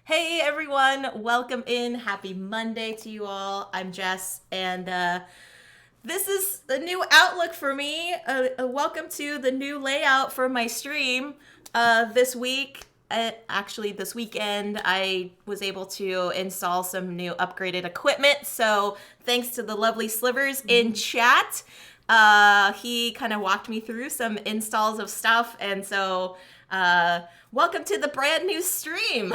Hey everyone, welcome in. Happy Monday to you all. I'm Jess, and this is a new outlook for me. Welcome to the new layout for my stream. This week, actually this weekend, I was able to install some new upgraded equipment. So thanks to the lovely Slivers in chat. He kind of walked me through some installs of stuff, and so welcome to the brand new stream.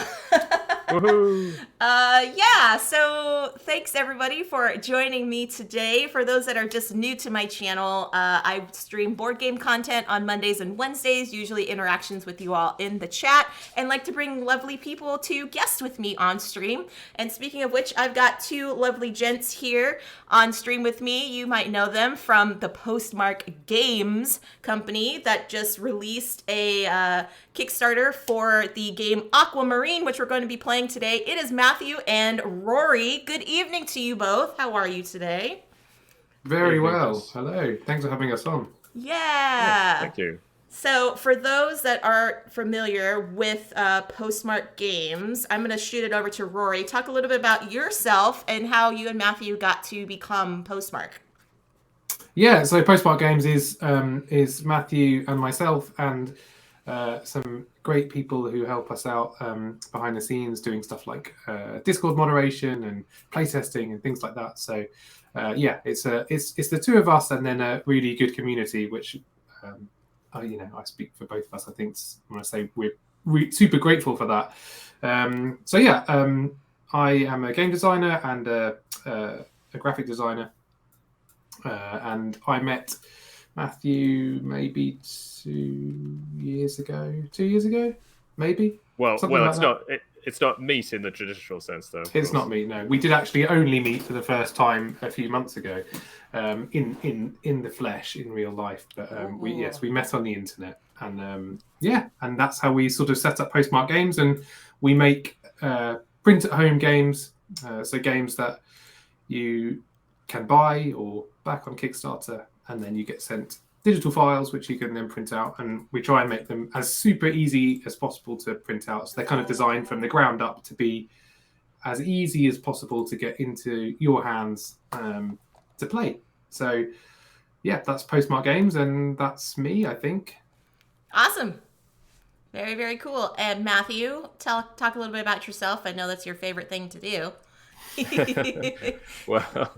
Woohoo! Yeah, so thanks everybody for joining me today. For those that are just new to my channel, I stream board game content on Mondays and Wednesdays, usually interactions with you all in the chat, and like to bring lovely people to guest with me on stream. And speaking of which, I've got two lovely gents here on stream with me. You might know them from the Postmark Games company that just released a Kickstarter for the game Aquamarine, which we're going to be playing today. It is Matthew and Rory. Good evening to you both. How are you today? Very well. Hello. Thanks for having us on. Yeah. Thank you. So for those that are familiar with Postmark Games, I'm going to shoot it over to Rory. Talk a little bit about yourself and how you and Matthew got to become Postmark. Yeah, so Postmark Games is Matthew and myself and some great people who help us out behind the scenes doing stuff like Discord moderation and playtesting and things like that. So it's the two of us and then a really good community, which I speak for both of us. I think when I say we're super grateful for that. I am a game designer and a graphic designer, and I met Matthew maybe 2 years ago, maybe. Well, Something like it's that. not. It's not meet in the traditional sense, though. It's not me. No, we did actually only meet for the first time a few months ago, in the flesh, in real life. But we met on the internet, and and that's how we sort of set up Postmark Games, and we make print at home games, so games that you can buy or back on Kickstarter, and then you get sent digital files which you can then print out, and we try and make them as super easy as possible to print out. So they're kind of designed from the ground up to be as easy as possible to get into your hands to play. So yeah, that's Postmark Games, and that's me, I think. Awesome. Very, very cool. And Matthew, talk a little bit about yourself. I know that's your favorite thing to do. Well,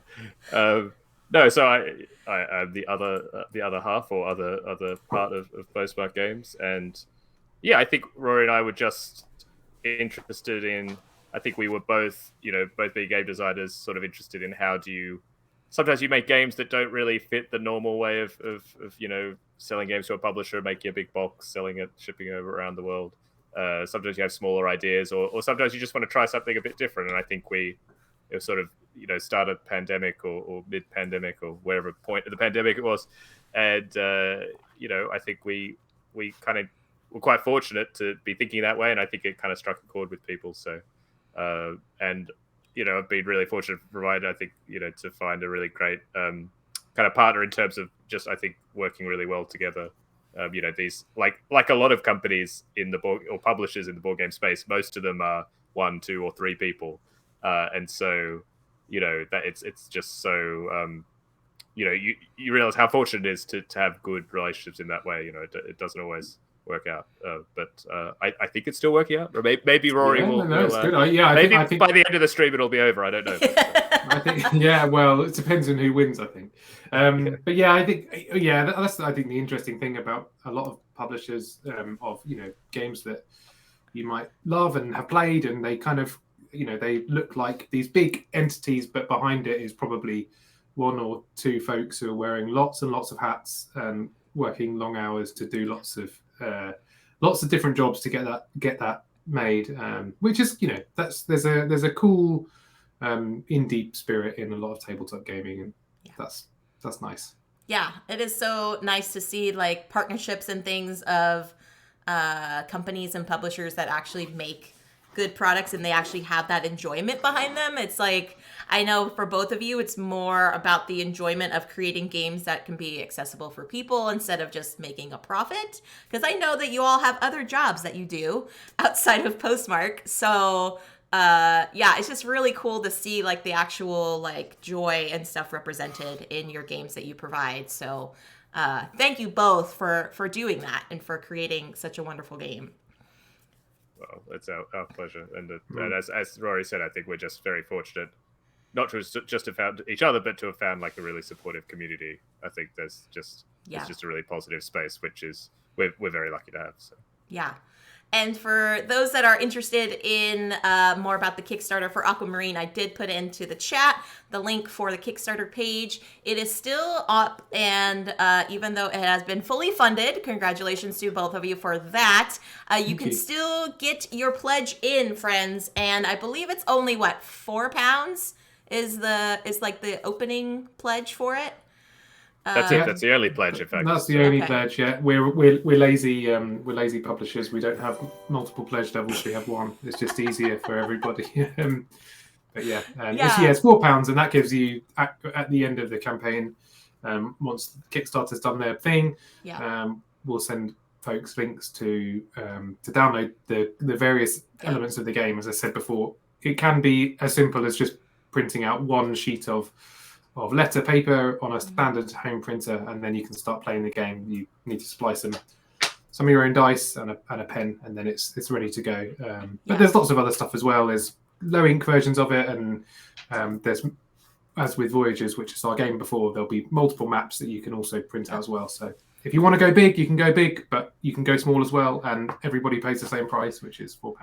no. So I'm the other half or other part of Postmark Games, and yeah, I think Rory and I were just interested in. I think we were both being game designers, sort of interested in how do you. Sometimes you make games that don't really fit the normal way of selling games to a publisher, making a big box, selling it, shipping it over around the world. Sometimes you have smaller ideas, or sometimes you just want to try something a bit different. And I think we sort of started pandemic or mid-pandemic or wherever point of the pandemic it was, and I think we kind of were quite fortunate to be thinking that way, and I think it kind of struck a chord with people. So and I've been really fortunate to provide, I think, to find a really great kind of partner in terms of just, I think, working really well together. These like a lot of companies in the board or publishers in the board game space, most of them are 1, 2, or 3 people, and so that it's just so you realize how fortunate it is to have good relationships in that way. It doesn't always work out, but I think it's still working out. Or maybe Rory will. It's good. I think by the end of the stream it'll be over. I don't know. I think well, it depends on who wins, I think. But yeah, I think that's I think the interesting thing about a lot of publishers of games that you might love and have played, and they kind of they look like these big entities, but behind it is probably 1 or 2 folks who are wearing lots and lots of hats and working long hours to do lots of different jobs to get that made, which is there's a cool indie spirit in a lot of tabletop gaming, and that's nice. Yeah, it is so nice to see like partnerships and things of companies and publishers that actually make good products and they actually have that enjoyment behind them. It's like I know for both of you, it's more about the enjoyment of creating games that can be accessible for people instead of just making a profit. Because I know that you all have other jobs that you do outside of Postmark. So yeah, it's just really cool to see like the actual like joy and stuff represented in your games that you provide. So thank you both for doing that and for creating such a wonderful game. Well, it's our pleasure. And as Rory said, I think we're just very fortunate not to just have found each other, but to have found like a really supportive community. I think it's just a really positive space, which is we're very lucky to have. So. Yeah. And for those that are interested in more about the Kickstarter for Aquamarine, I did put into the chat the link for the Kickstarter page. It is still up, and even though it has been fully funded, congratulations to both of you for that. You can still get your pledge in, friends, and I believe it's only £4 is like the opening pledge for it. That's it. That's the early pledge, in fact. That's the only pledge. Yeah, we're lazy. We're lazy publishers. We don't have multiple pledge levels. We have one. It's just easier for everybody. But yeah, it's £4, and that gives you at the end of the campaign. Once Kickstarter's done their thing, we'll send folks links to download the various elements of the game. As I said before, it can be as simple as just printing out one sheet of letter paper on a standard home printer, and then you can start playing the game. You need to supply some of your own dice and a pen, and then it's ready to go. But there's lots of other stuff as well. There's low ink versions of it, and there's, as with Voyages, which is our game before, there'll be multiple maps that you can also print out as well. So if you want to go big, you can go big, but you can go small as well, and everybody pays the same price, which is £4.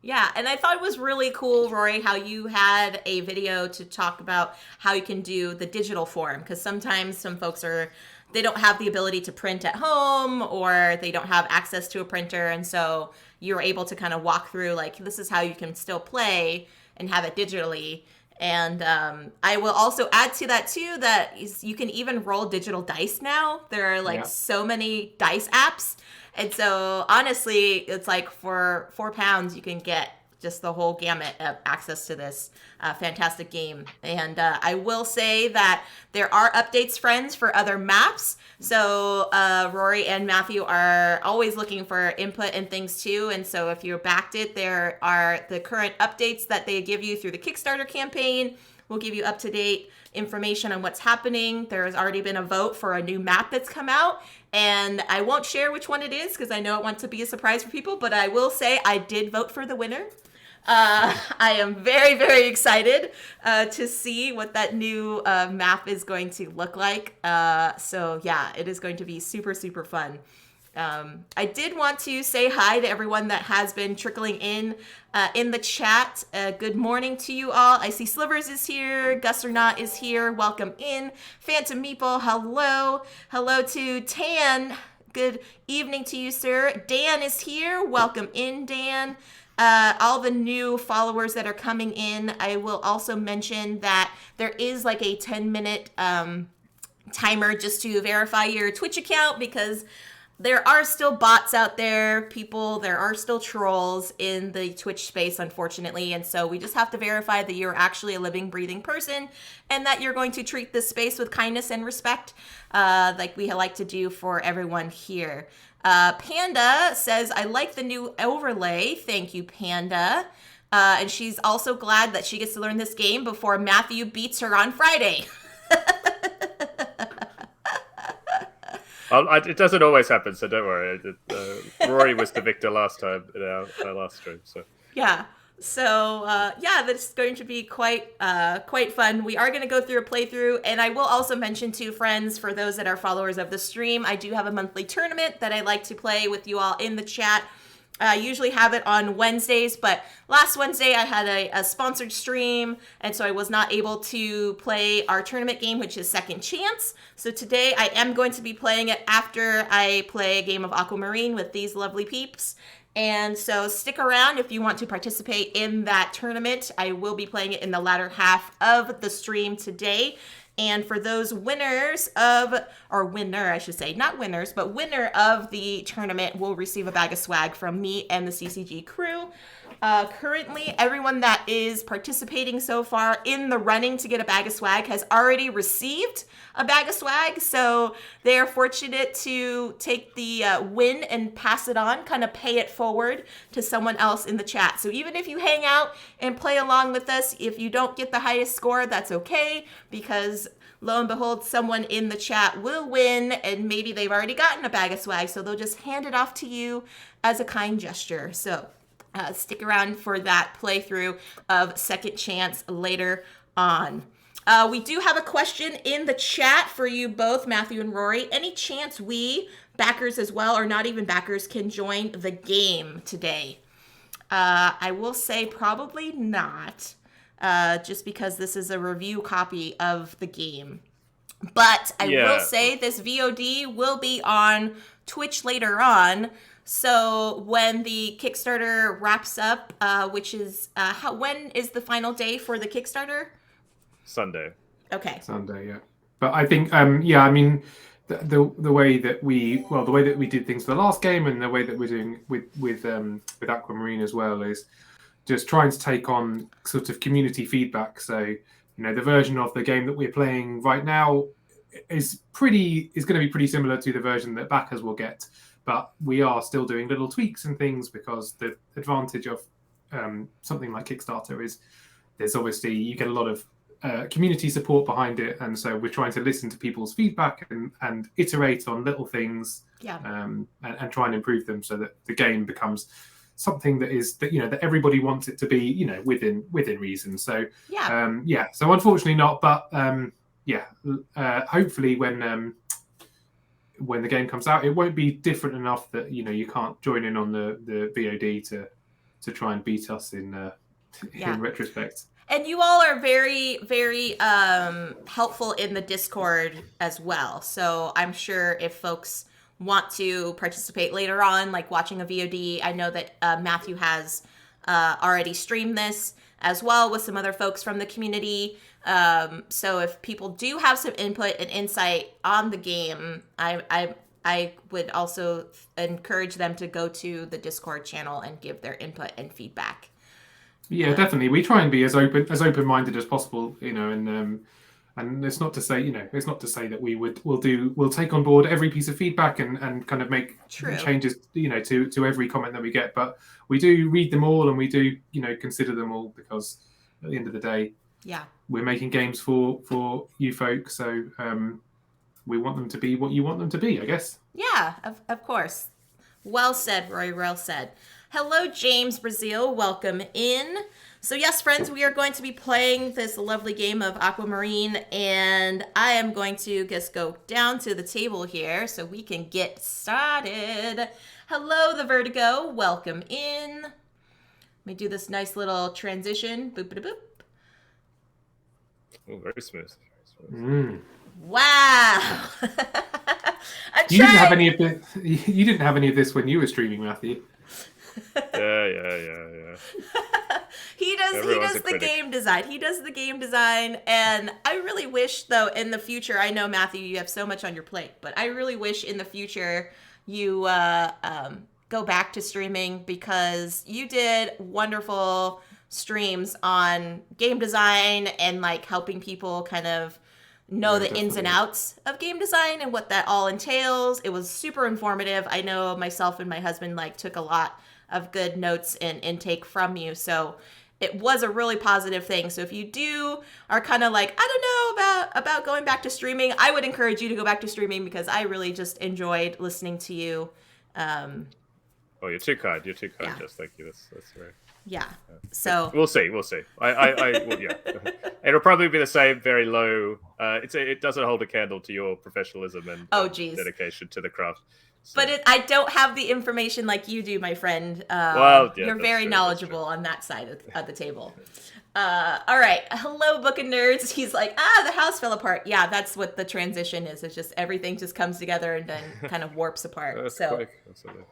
Yeah, and I thought it was really cool, Rory, how you had a video to talk about how you can do the digital form, because sometimes some folks they don't have the ability to print at home, or they don't have access to a printer, and so you're able to kind of walk through, like, this is how you can still play and have it digitally. And I will also add to that, too, that you can even roll digital dice now. There are, so many dice apps. And so, honestly, it's like for £4, you can get just the whole gamut of access to this fantastic game. And I will say that there are updates, friends, for other maps. So Rory and Matthew are always looking for input and things, too. And so if you backed it, there are the current updates that they give you through the Kickstarter campaign. We'll give you up-to-date information on what's happening. There has already been a vote for a new map that's come out, and I won't share which one it is because I know it wants to be a surprise for people, but I will say I did vote for the winner. I am very, very excited to see what that new map is going to look like. So yeah, it is going to be super, super fun. I did want to say hi to everyone that has been trickling in the chat. Good morning to you all. I see Slivers is here. Gus or Not is here. Welcome in. Phantom Meeple, hello. Hello to Tan. Good evening to you, sir. Dan is here. Welcome in, Dan. All the new followers that are coming in. I will also mention that there is like a 10-minute timer just to verify your Twitch account, because there are still bots out there, there are still trolls in the Twitch space, unfortunately, and so we just have to verify that you're actually a living, breathing person and that you're going to treat this space with kindness and respect, like we like to do for everyone here. Panda says, I like the new overlay. Thank you, Panda. And she's also glad that she gets to learn this game before Matthew beats her on Friday. It doesn't always happen, so don't worry. Rory was the victor last time in our last stream. So yeah, so that's going to be quite fun. We are going to go through a playthrough, and I will also mention to friends, for those that are followers of the stream, I do have a monthly tournament that I like to play with you all in the chat. I usually have it on Wednesdays, but last Wednesday I had a sponsored stream, and so I was not able to play our tournament game, which is Second Chance. So today I am going to be playing it after I play a game of Aquamarine with these lovely peeps. And so stick around if you want to participate in that tournament. I will be playing it in the latter half of the stream today. And for those winners of, or winner, I should say, not winners, but winner of the tournament will receive a bag of swag from me and the CCG crew. Currently, everyone that is participating so far in the running to get a bag of swag has already received a bag of swag. So they are fortunate to take the win and pass it on, kind of pay it forward to someone else in the chat. So even if you hang out and play along with us, if you don't get the highest score, that's okay, because lo and behold, someone in the chat will win, and maybe they've already gotten a bag of swag, so they'll just hand it off to you as a kind gesture. So stick around for that playthrough of Second Chance later on. We do have a question in the chat for you both, Matthew and Rory. Any chance we, backers as well, or not even backers, can join the game today? I will say probably not, just because this is a review copy of the game. But I will say this VOD will be on Twitch later on. So when the Kickstarter wraps up, which is when is the final day for the Kickstarter? Sunday. Okay. Sunday, yeah. But I think, I mean, the way that we did things for the last game, and the way that we're doing with Aquamarine as well, is just trying to take on sort of community feedback. So, the version of the game that we're playing right now is going to be pretty similar to the version that backers will get. But we are still doing little tweaks and things, because the advantage of something like Kickstarter is there's obviously, you get a lot of community support behind it. And so we're trying to listen to people's feedback and iterate on little things, and try and improve them, so that the game becomes something that everybody wants it to be, within reason. So, so unfortunately not, but hopefully when the game comes out, it won't be different enough that you can't join in on the VOD to try and beat us in retrospect. And you all are very, very helpful in the Discord as well. So I'm sure if folks want to participate later on, like watching a VOD, I know that Matthew has already streamed this as well with some other folks from the community. So if people do have some input and insight on the game, I would also encourage them to go to the Discord channel and give their input and feedback. Yeah, definitely. We try and be as open-minded as possible, and it's not to say, that we'll take on board every piece of feedback and kind of make changes, to every comment that we get. But we do read them all, and we do, consider them all, because at the end of the day, we're making games for you folks. So we want them to be what you want them to be, I guess. Yeah, of course. Well said, Roy. Well said. Hello, James Brazil. Welcome in. So yes, friends, we are going to be playing this lovely game of Aquamarine, and I am going to just go down to the table here so we can get started. Hello, the Vertigo. Welcome in. Let me do this nice little transition. Boop, boop, boop. Oh, very smooth. Wow. You didn't have any of this. You didn't have any of this when you were streaming, Matthew. Yeah. He does the game design. He does the game design, and I really wish, though, in the future, I know, Matthew, you have so much on your plate, but I really wish in the future you go back to streaming, because you did wonderful streams on game design and like helping people kind of know the ins and outs of game design and what that all entails. It was super informative. I know myself and my husband took a lot of good notes and intake from you. So it was a really positive thing. So if you are kind of like, I don't know about going back to streaming, I would encourage you to go back to streaming, because I really just enjoyed listening to you. Oh, you're too kind. Jess. Thank you. That's right. Yeah. So we'll see. Well, yeah. It'll probably be the same, very low. It doesn't hold a candle to your professionalism and dedication to the craft. So. But I don't have the information like you do, my friend. You're very knowledgeable on that side of the table. All right. Hello, Book of Nerds. He's like, the house fell apart. Yeah, that's what the transition is. It's just everything just comes together and then kind of warps apart. That's so. Quick. Absolutely.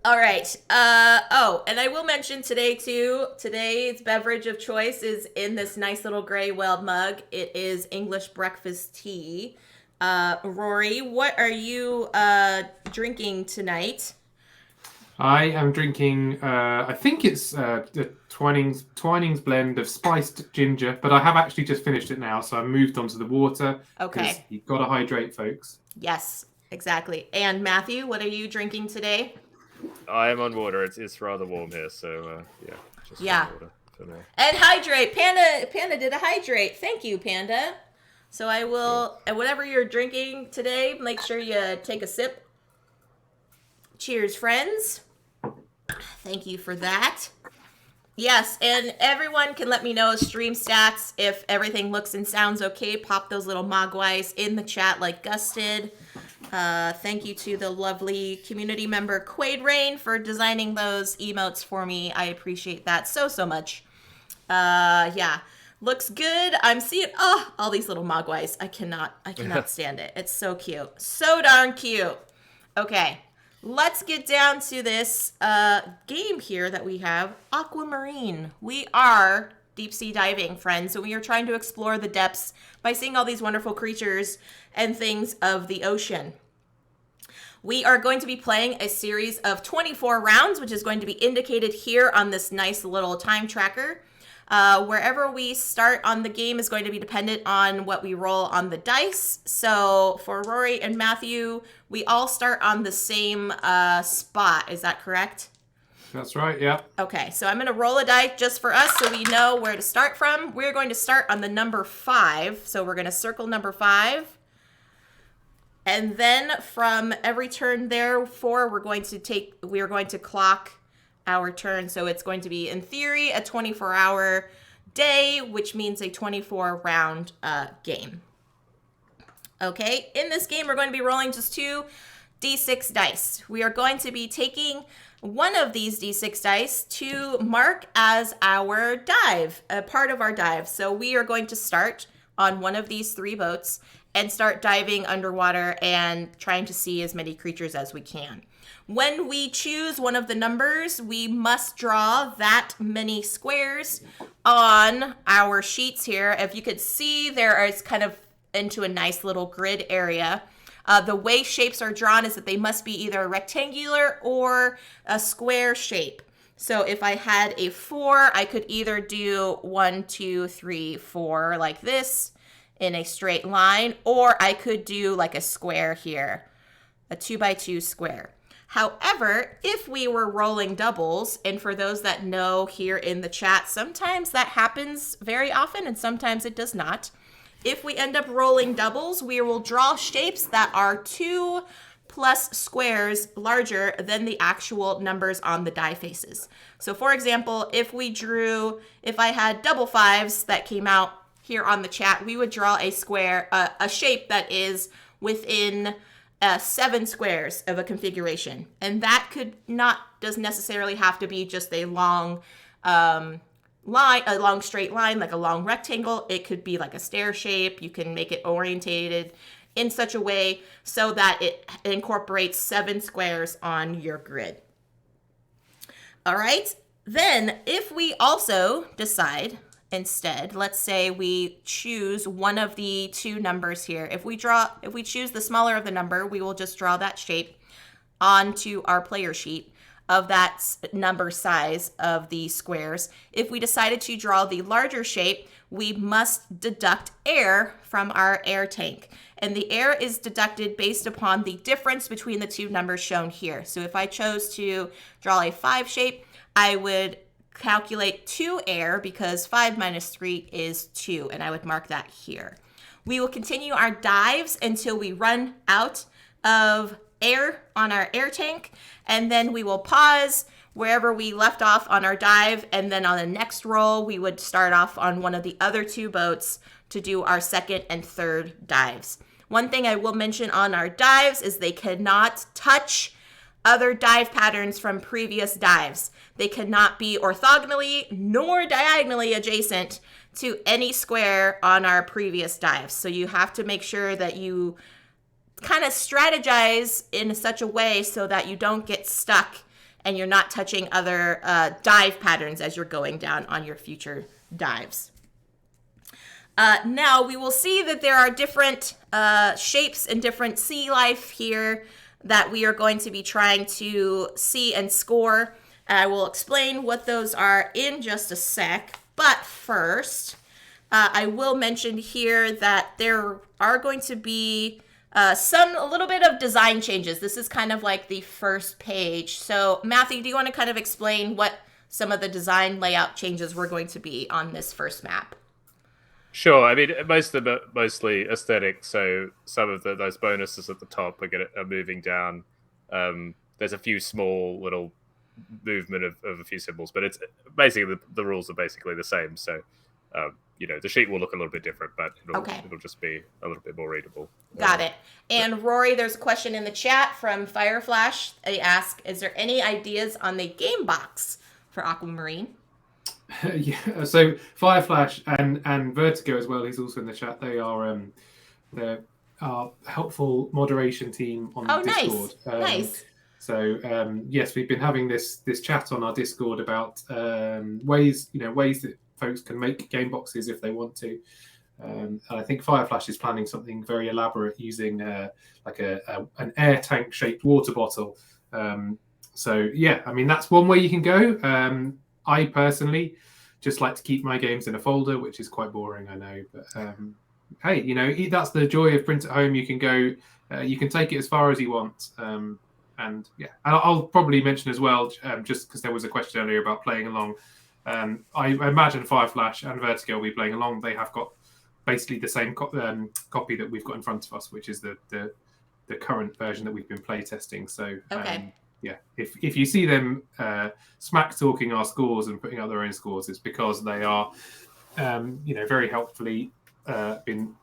All right. And I will mention today, too, today's beverage of choice is in this nice little gray whale mug. It is English breakfast tea. Rory, what are you drinking tonight? I am drinking, I think it's the Twinings blend of spiced ginger, but I have actually just finished it now, so I moved on to the water. Okay. You've got to hydrate, folks. Yes, exactly. And Matthew, what are you drinking today? I am on water. It's rather warm here, so yeah, just Yeah. water for me. And hydrate. Panda did a hydrate. Thank you, Panda. So I will, and whatever you're drinking today, make sure you take a sip. Cheers, friends. Thank you for that. Yes, and everyone can let me know stream stats if everything looks and sounds okay. Pop those little mogwais in the chat like Gus did. Thank you to the lovely community member Quaid Rain for designing those emotes for me. I appreciate that so much. Yeah, looks good. I'm seeing all these little mogwais. I cannot stand it. It's so cute, so darn cute. Okay, let's get down to this game here that we have, Aquamarine. We are deep sea diving, friends, so we are trying to explore the depths by seeing all these wonderful creatures and things of the ocean. We are going to be playing a series of 24 rounds, which is going to be indicated here on this nice little time tracker. Wherever we start on the game is going to be dependent on what we roll on the dice. So for Rory and Matthew, we all start on the same spot. Is that correct? That's right, yeah. Okay, so I'm going to roll a die just for us so we know where to start from. We're going to start on the number 5. So we're going to circle number 5. And then from every turn therefore, we are going to clock our turn. So it's going to be, in theory, a 24-hour day, which means a 24-round game. Okay, in this game, we're going to be rolling just 2 D6 dice. We are going to be taking one of these D6 dice to mark as our dive, a part of our dive. So we are going to start on one of these 3 boats and start diving underwater and trying to see as many creatures as we can. When we choose one of the numbers, we must draw that many squares on our sheets here. If you could see, there is kind of into a nice little grid area. The way shapes are drawn is that they must be either a rectangular or a square shape. So if I had a 4, I could either do 1, 2, 3, 4 like this in a straight line, or I could do like a square here, a 2x2 square. However, if we were rolling doubles, and for those that know here in the chat, sometimes that happens very often and sometimes it does not. If we end up rolling doubles, we will draw shapes that are 2 plus squares larger than the actual numbers on the die faces. So for example, if I had double 5s that came out here on the chat, we would draw a square, a shape that is within 7 squares of a configuration. And that doesn't necessarily have to be just a long line, a long straight line, like a long rectangle. It could be like a stair shape. You can make it orientated in such a way so that it incorporates 7 squares on your grid. All right. Then if we also decide instead, let's say we choose one of the 2 numbers here. If we choose the smaller of the number, we will just draw that shape onto our player sheet of that number size of the squares. If we decided to draw the larger shape, we must deduct air from our air tank. And the air is deducted based upon the difference between the 2 numbers shown here. So if I chose to draw a 5 shape, I would calculate 2 air because 5 minus 3 is 2, and I would mark that here. We will continue our dives until we run out of air on our air tank, and then we will pause wherever we left off on our dive, and then on the next roll, we would start off on one of the other 2 boats to do our second and third dives. One thing I will mention on our dives is they cannot touch other dive patterns from previous dives. They cannot be orthogonally nor diagonally adjacent to any square on our previous dives. So you have to make sure that you kind of strategize in such a way so that you don't get stuck and you're not touching other dive patterns as you're going down on your future dives. Now we will see that there are different shapes and different sea life here that we are going to be trying to see and score. I will explain what those are in just a sec. But first, I will mention here that there are going to be a little bit of design changes. This is kind of like the first page. So Matthew, do you want to kind of explain what some of the design layout changes were going to be on this first map? Sure. I mean, most of them are mostly aesthetic. So some of those bonuses at the top are moving down. There's a few small little movement of a few symbols, but it's basically the rules are basically the same. So, the sheet will look a little bit different, but it'll just be a little bit more readable. Got it. And Rory, there's a question in the chat from Fireflash. They ask, is there any ideas on the game box for Aquamarine? Yeah, so Fireflash and Vertigo as well. He's also in the chat. They are they're our helpful moderation team on Discord. Nice. So yes, we've been having this chat on our Discord about ways that folks can make game boxes if they want to. And I think Fireflash is planning something very elaborate using an air tank shaped water bottle. So yeah, I mean that's one way you can go. I personally just like to keep my games in a folder, which is quite boring, I know. But hey, that's the joy of print at home. You can go, you can take it as far as you want. And I'll probably mention as well, just because there was a question earlier about playing along. I imagine Fireflash and Vertigo will be playing along. They have got basically the same copy that we've got in front of us, which is the current version that we've been play testing. So okay. If you see them smack talking our scores and putting out their own scores, it's because they are, very helpfully been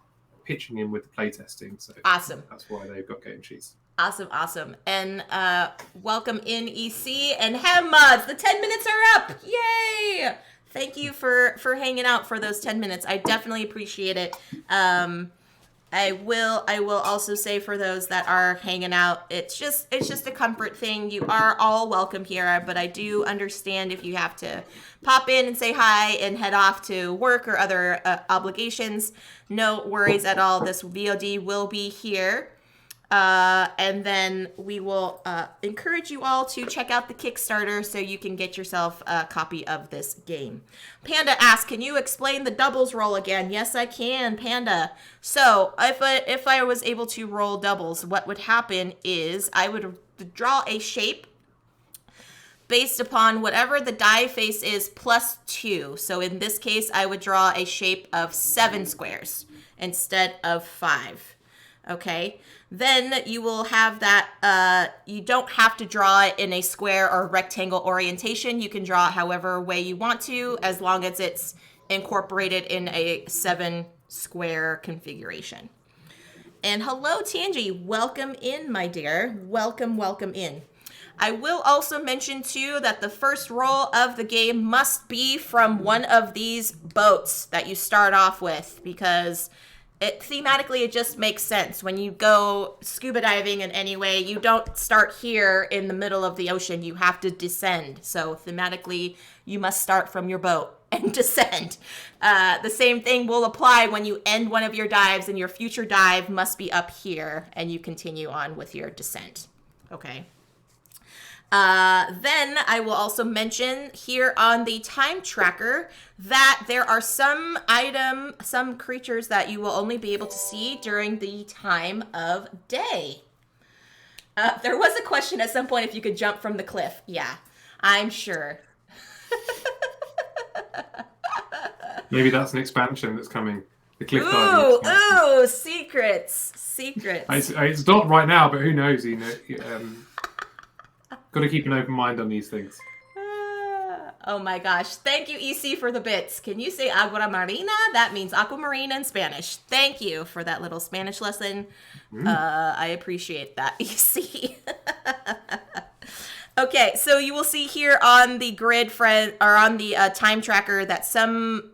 pitching in with the play testing. So awesome. That's why they've got game sheets. Awesome. And welcome in EC and Hammods. The 10 minutes are up. Yay! Thank you for hanging out for those 10 minutes. I definitely appreciate it. I will also say for those that are hanging out, it's just a comfort thing. You are all welcome here, but I do understand if you have to pop in and say hi and head off to work or other obligations. No worries at all. This VOD will be here. And then we will encourage you all to check out the Kickstarter so you can get yourself a copy of this game. Panda asks, can you explain the doubles roll again? Yes, I can, Panda. So if I was able to roll doubles, what would happen is I would draw a shape based upon whatever the die face is plus 2. So in this case, I would draw a shape of 7 squares instead of 5. Okay, then you will have that, you don't have to draw it in a square or rectangle orientation. You can draw it however way you want to, as long as it's incorporated in a 7 square configuration. And hello, Tangi. Welcome in, my dear. Welcome in. I will also mention, too, that the first roll of the game must be from one of these boats that you start off with, because thematically, it just makes sense. When you go scuba diving in any way, you don't start here in the middle of the ocean. You have to descend. So thematically, you must start from your boat and descend. The same thing will apply when you end one of your dives, and your future dive must be up here, and you continue on with your descent. Okay. Then I will also mention here on the time tracker that there are some creatures that you will only be able to see during the time of day. There was a question at some point if you could jump from the cliff. Yeah, I'm sure. Maybe that's an expansion that's coming. The cliff diving. Ooh, secrets. It's not right now, but who knows? Got to keep an open mind on these things. Oh my gosh. Thank you, EC, for the bits. Can you say Aquamarina? That means aquamarine in Spanish. Thank you for that little Spanish lesson. I appreciate that, EC. Okay, so you will see here on the grid, on the time tracker, that some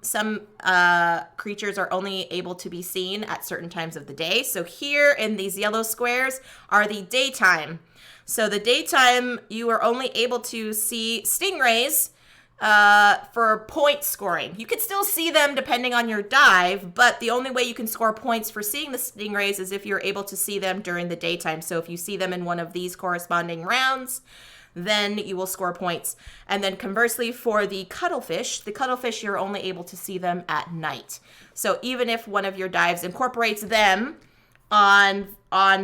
creatures are only able to be seen at certain times of the day. So here in these yellow squares are the daytime. So the daytime, you are only able to see stingrays for point scoring. You could still see them depending on your dive, but the only way you can score points for seeing the stingrays is if you're able to see them during the daytime. So if you see them in one of these corresponding rounds, then you will score points. And then conversely, for the cuttlefish, you're only able to see them at night. So even if one of your dives incorporates them on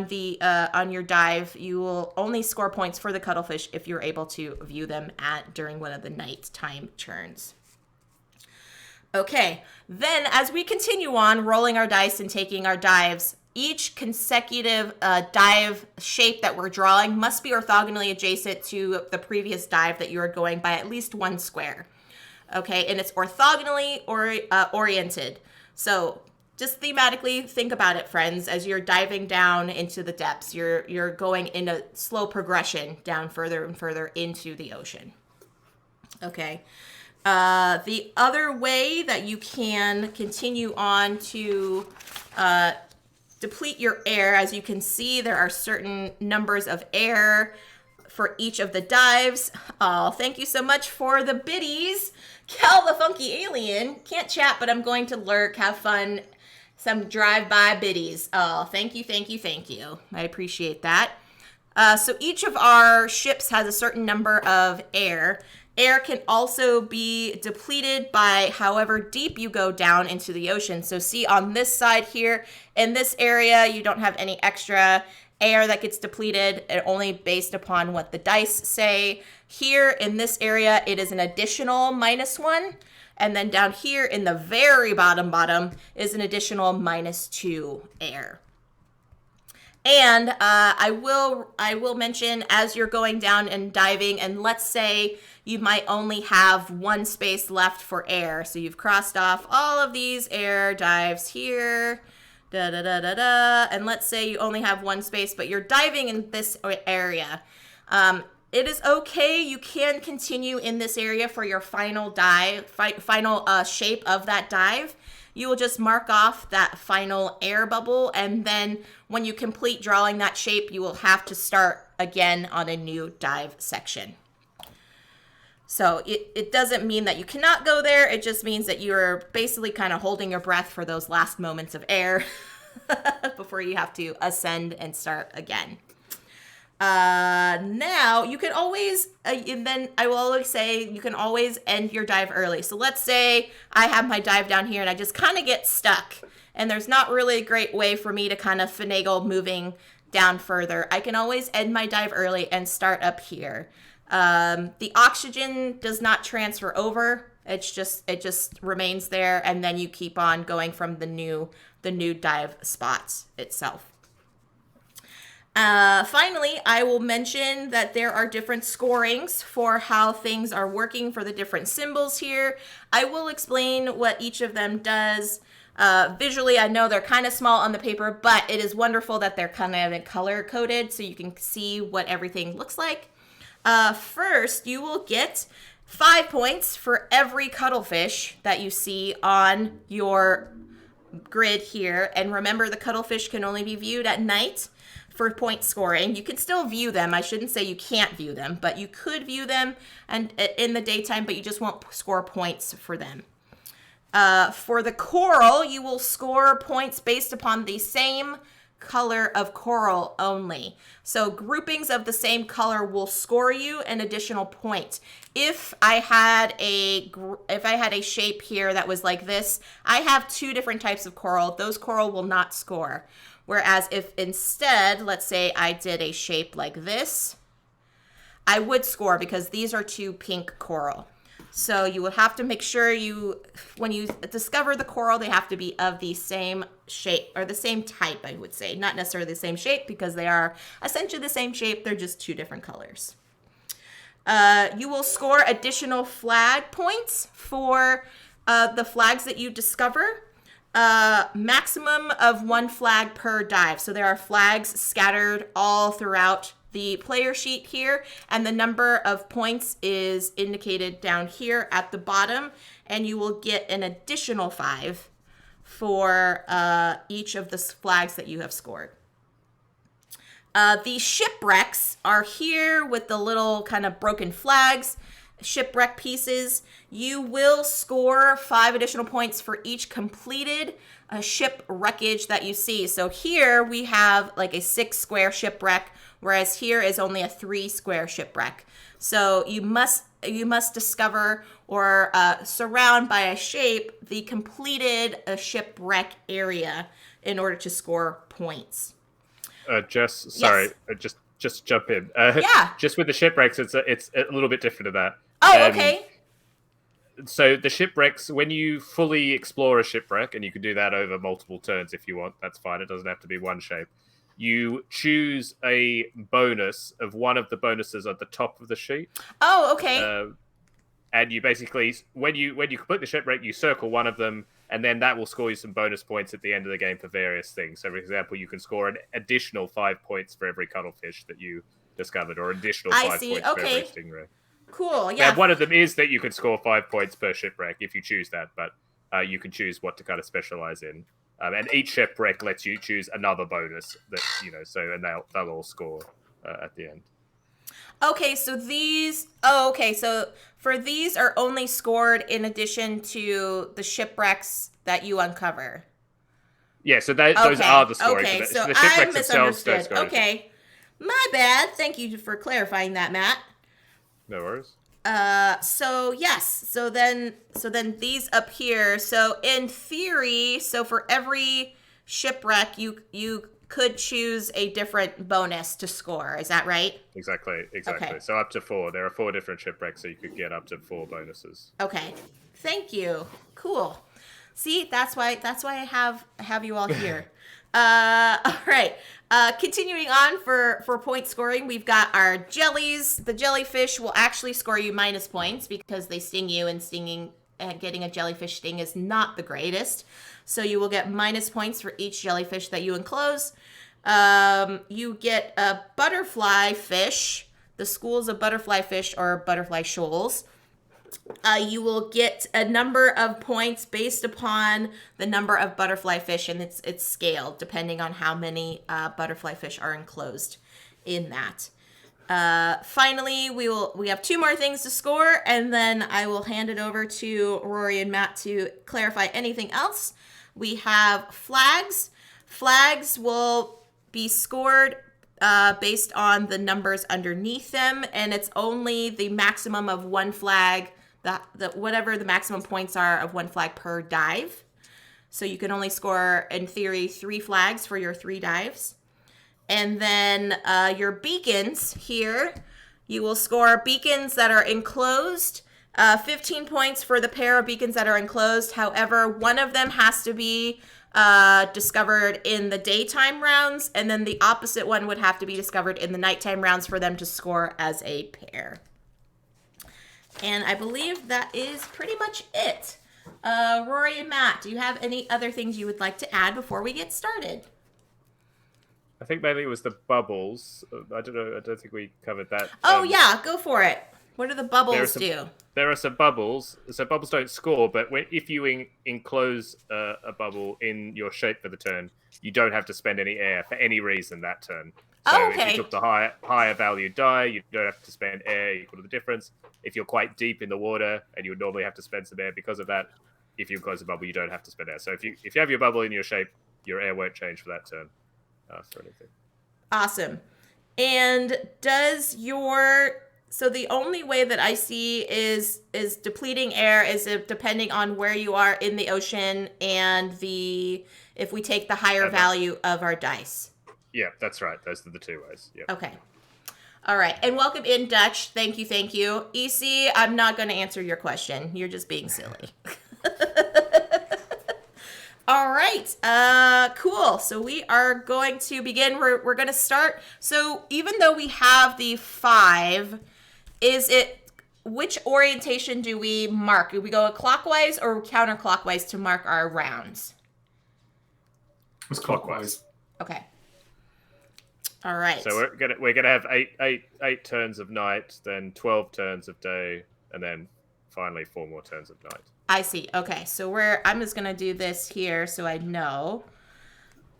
your dive, you will only score points for the cuttlefish if you're able to view them during one of the nighttime turns. Okay, then as we continue on rolling our dice and taking our dives, each consecutive dive shape that we're drawing must be orthogonally adjacent to the previous dive that you are going by at least 1 square. Okay, and it's orthogonally oriented. So just thematically think about it, friends. As you're diving down into the depths, you're going in a slow progression down further and further into the ocean. Okay. The other way that you can continue on to deplete your air, as you can see, there are certain numbers of air for each of the dives. Oh, thank you so much for the biddies. Cal the Funky Alien. Can't chat, but I'm going to lurk, have fun. Some drive-by biddies. Oh, thank you, thank you, thank you. I appreciate that. So each of our ships has a certain number of air. Air can also be depleted by however deep you go down into the ocean. So see on this side here, in this area, you don't have any extra air that gets depleted, only based upon what the dice say. Here in this area, it is an additional -1. And then down here in the very bottom is an additional -2 air. And I will mention, as you're going down and diving, and let's say you might only have 1 space left for air. So you've crossed off all of these air dives here, and let's say you only have 1 space, but you're diving in this area. It is okay. You can continue in this area for your final dive, final shape of that dive. You will just mark off that final air bubble, and then when you complete drawing that shape, you will have to start again on a new dive section. So it doesn't mean that you cannot go there. It just means that you're basically kind of holding your breath for those last moments of air before you have to ascend and start again. Now you can always, and then I will always say, you can always end your dive early. So let's say I have my dive down here and I just kind of get stuck, and there's not really a great way for me to kind of finagle moving down further. I can always end my dive early and start up here. The oxygen does not transfer over. It just remains there, and then you keep on going from the new dive spots itself. Finally, I will mention that there are different scorings for how things are working for the different symbols here. I will explain what each of them does. Visually, I know they're kind of small on the paper, but it is wonderful that they're kind of color coded so you can see what everything looks like. First, you will get 5 points for every cuttlefish that you see on your grid here. And remember, the cuttlefish can only be viewed at night for point scoring. You can still view them. I shouldn't say you can't view them, but you could view them and in the daytime, but you just won't score points for them. For the coral, you will score points based upon the same color of coral only. So groupings of the same color will score you an additional point. If I had a shape here that was like this, I have 2 different types of coral. Those coral will not score. Whereas if instead, let's say I did a shape like this, I would score because these are 2 pink coral. So you will have to make sure when you discover the coral, they have to be of the same shape or the same type, I would say. Not necessarily the same shape because they are essentially the same shape. They're just 2 different colors. You will score additional flag points for the flags that you discover. Maximum of 1 flag per dive. So there are flags scattered all throughout the player sheet here, and the number of points is indicated down here at the bottom, and you will get an additional 5 for each of the flags that you have scored. The shipwrecks are here with the little kind of broken flags. shipwreck pieces, you will score 5 additional points for each completed ship wreckage that you see. So here we have like a 6 square shipwreck, whereas here is only a 3 square shipwreck. So you must discover or surround by a shape the completed shipwreck area in order to score points. Jess, sorry, Yes. just jump in. Yeah. Just with the shipwrecks, it's a little bit different to that. Oh, okay. So the shipwrecks, when you fully explore a shipwreck, and you can do that over multiple turns if you want, that's fine. It doesn't have to be one shape. You choose a bonus of one of the bonuses at the top of the sheet. Oh, okay. And you basically, when you complete the shipwreck, you circle one of them, and then that will score you some bonus points at the end of the game for various things. So, for example, you can score an additional 5 points for every cuttlefish that you discovered, or additional 5 points for every stingray. Cool, yeah. And one of them is that you can score 5 points per shipwreck if you choose that, but you can choose what to kind of specialize in. And each shipwreck lets you choose another bonus that, and they'll all score at the end. Okay, so so for these are only scored in addition to the shipwrecks that you uncover. Yeah, so those are the scoring. Okay, so the shipwrecks I themselves don't misunderstood. score. Okay, my bad. Thank you for clarifying that, Matt. No worries. So yes, so then these up here. So in theory, so for every shipwreck, you could choose a different bonus to score. Is that right? Exactly. Okay. So up to 4. There are 4 different shipwrecks, so you could get up to 4 bonuses. Okay. Thank you. Cool. See, that's why I have you all here. All right. Continuing on for point scoring, we've got our jellies. The jellyfish will actually score you minus points because they sting you, and getting a jellyfish sting is not the greatest. So you will get minus points for each jellyfish that you enclose. You get a butterfly fish. The schools of butterfly fish are butterfly shoals. You will get a number of points based upon the number of butterfly fish, and it's scaled depending on how many butterfly fish are enclosed in that. Finally, we have 2 more things to score, and then I will hand it over to Rory and Matt to clarify anything else. We have flags. Flags will be scored based on the numbers underneath them, and it's only the maximum of 1 flag, whatever the maximum points are of 1 flag per dive. So you can only score, in theory, 3 flags for your 3 dives. And then your beacons here, you will score beacons that are enclosed. 15 points for the pair of beacons that are enclosed. However, one of them has to be discovered in the daytime rounds, and then the opposite one would have to be discovered in the nighttime rounds for them to score as a pair. And I believe that is pretty much it. Rory and Matt, do you have any other things you would like to add before we get started? I think mainly it was the bubbles. I don't know. I don't think we covered that. Oh, yeah. Go for it. What do the bubbles do? There are some bubbles. So bubbles don't score, but if you enclose a bubble in your shape for the turn, you don't have to spend any air for any reason that turn. So if you took the higher value die, you don't have to spend air equal to the difference. If you're quite deep in the water and you would normally have to spend some air because of that, if you enclose a bubble, you don't have to spend air. So if you have your bubble in your shape, your air won't change for that turn. For anything. Awesome. And so the only way that I see is depleting air is depending on where you are in the ocean and if we take the higher value of our dice. Yeah, that's right. Those are the 2 ways. Yeah. Okay. All right. And welcome in, Dutch. Thank you. EC, I'm not going to answer your question. You're just being silly. All right, cool. So we are going to begin. We're going to start. So even though we have the 5, which orientation do we mark? Do we go clockwise or counterclockwise to mark our rounds? It's clockwise. Okay. All right. So we're gonna have eight turns of night, then 12 turns of day, and then finally 4 more turns of night. I see. Okay, so I'm just gonna do this here so I know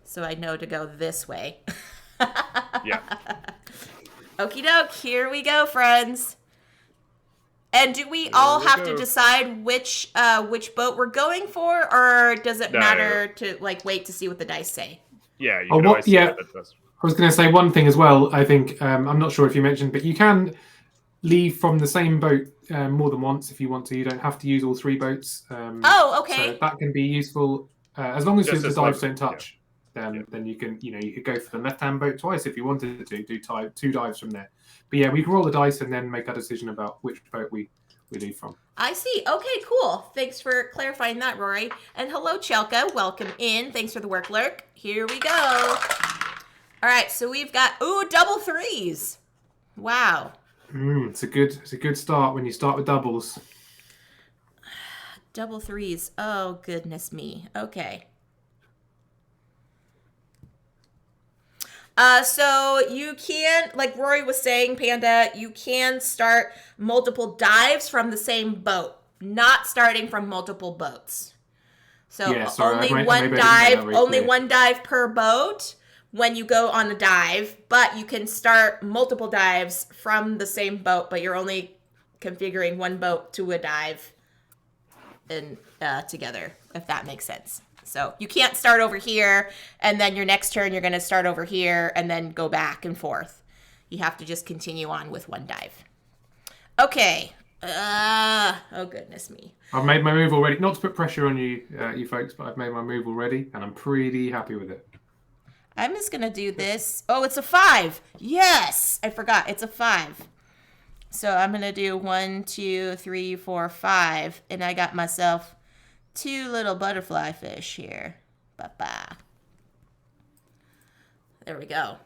to go this way. Yeah. Okie doke, here we go, friends. And do we all we have to go. decide which boat we're going for, or does it No. matter to like wait to see what the dice say? Yeah, you Oh, can always see yeah. that that's- I was going to say one thing as well. I think I'm not sure if you mentioned, but you can leave from the same boat more than once if you want to. You don't have to use all 3 boats. Oh, okay. So that can be useful as long as Just the as dives long- don't touch. Yeah. Then you can you could go for the left-hand boat twice if you wanted to do 2 dives from there. But yeah, we can roll the dice and then make our decision about which boat we leave from. I see. Okay, cool. Thanks for clarifying that, Rory. And hello, Chelka. Welcome in. Thanks for the work lurk. Here we go. All right, so we've got double 3s. Wow. It's a good start when you start with doubles. Double 3s. Oh, goodness me. Okay. So you can, like Rory was saying, Panda, you can start multiple dives from the same boat, not starting from multiple boats. So Yeah, sorry, only I one maybe I didn't make that dive, very only clear. one dive per boat when you go on a dive, but you can start multiple dives from the same boat, but you're only configuring one boat to a dive and together, if that makes sense. So you can't start over here and then your next turn you're going to start over here and then go back and forth. You have to just continue on with one dive. Okay. Oh goodness me. I've made my move already. Not to put pressure on you, you folks, but I've made my move already, and I'm pretty happy with it. I'm just going to do this. Oh, it's a 5. Yes. I forgot. It's a 5. So I'm going to do 1, 2, 3, 4, 5. And I got myself 2 little butterfly fish here. Ba-ba. There we go.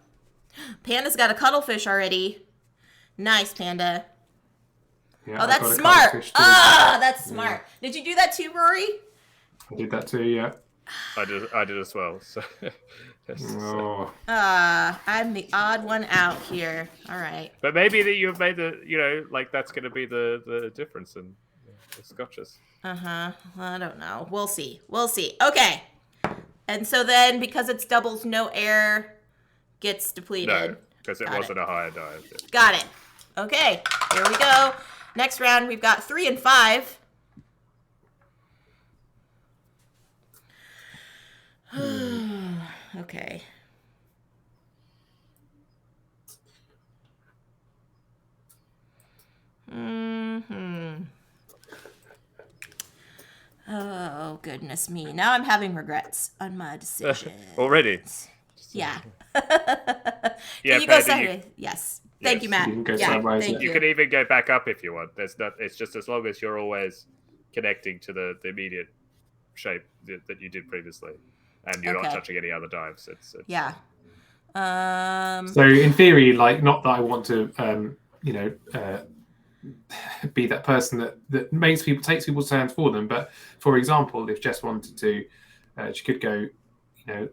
Panda's got a cuttlefish already. Nice, Panda. Yeah, Oh, I've that's got a smart. cuttlefish too. Ah, that's smart. Did you do that too, Rory? I did that too, yeah. I did as well. So Oh. I'm the odd one out here. All right. but maybe that you've made the like that's going to be the difference in the scotches. Uh-huh. I don't know. We'll see. We'll see. Okay. And so then, because it's doubles, no air gets depleted. No, because it Got wasn't a higher dive. Got it. Okay. Here we go. Next round, we've got 3 and 5. Okay. Oh, goodness me. Now I'm having regrets on my decision. Already. Yeah. Yeah, Can you go Panda, sideways? Yes. Thank you, Matt. You can go Yeah, sideways, thank yeah. You you. can even go back up if you want. It's just as long as you're always connecting to the immediate shape that you did previously, and you're not Okay. touching any other dives. It's Yeah. So in theory, like, not that I want to, be that person that takes people's hands for them. But for example, if Jess wanted to, she could go,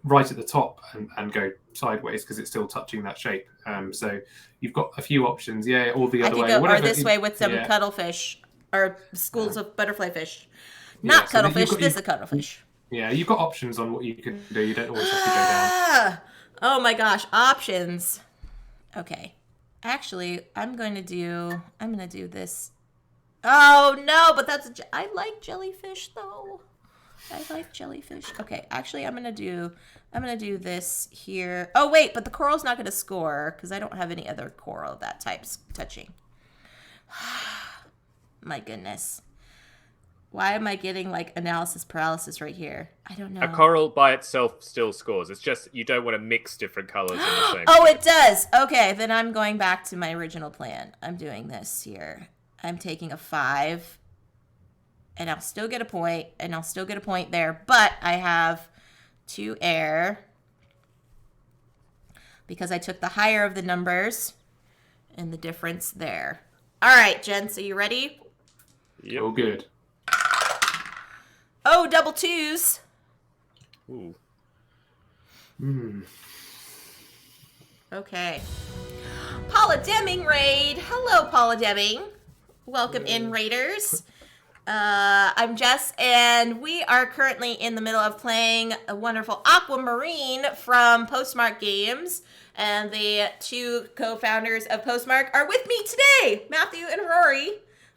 right at the top and go sideways because it's still touching that shape. So you've got a few options, yeah, or the I other could way, go or whatever. this way with some Yeah. cuttlefish or schools of butterfly fish. Yeah, Not so then cuttlefish. you've got- This is a cuttlefish. Yeah, you've got options on what you can do. You don't always have to go down. Ah! Oh my gosh, options. Okay. Actually, I'm going to do this. Oh no, but I like jellyfish though. I like jellyfish. Okay, actually I'm going to do this here. Oh wait, but the coral's not going to score cuz I don't have any other coral of that type touching. My goodness. Why am I getting like analysis paralysis right here? I don't know. a coral by itself still scores. It's just you don't want to mix different colors in the same. Oh, shape. it does. Okay, then I'm going back to my original plan. I'm doing this here. I'm taking a 5, and I'll still get a point, and I'll still get a point there, but I have 2 air because I took the higher of the numbers and the difference there. All right, Jen, so you ready? Yep. All good. Oh, double 2s. Ooh. Okay. Paula Deming raid. Hello, Paula Deming. Welcome in, raiders. I'm Jess, and we are currently in the middle of playing a wonderful Aquamarine from Postmark Games. And the 2 co-founders of Postmark are with me today, Matthew and Rory.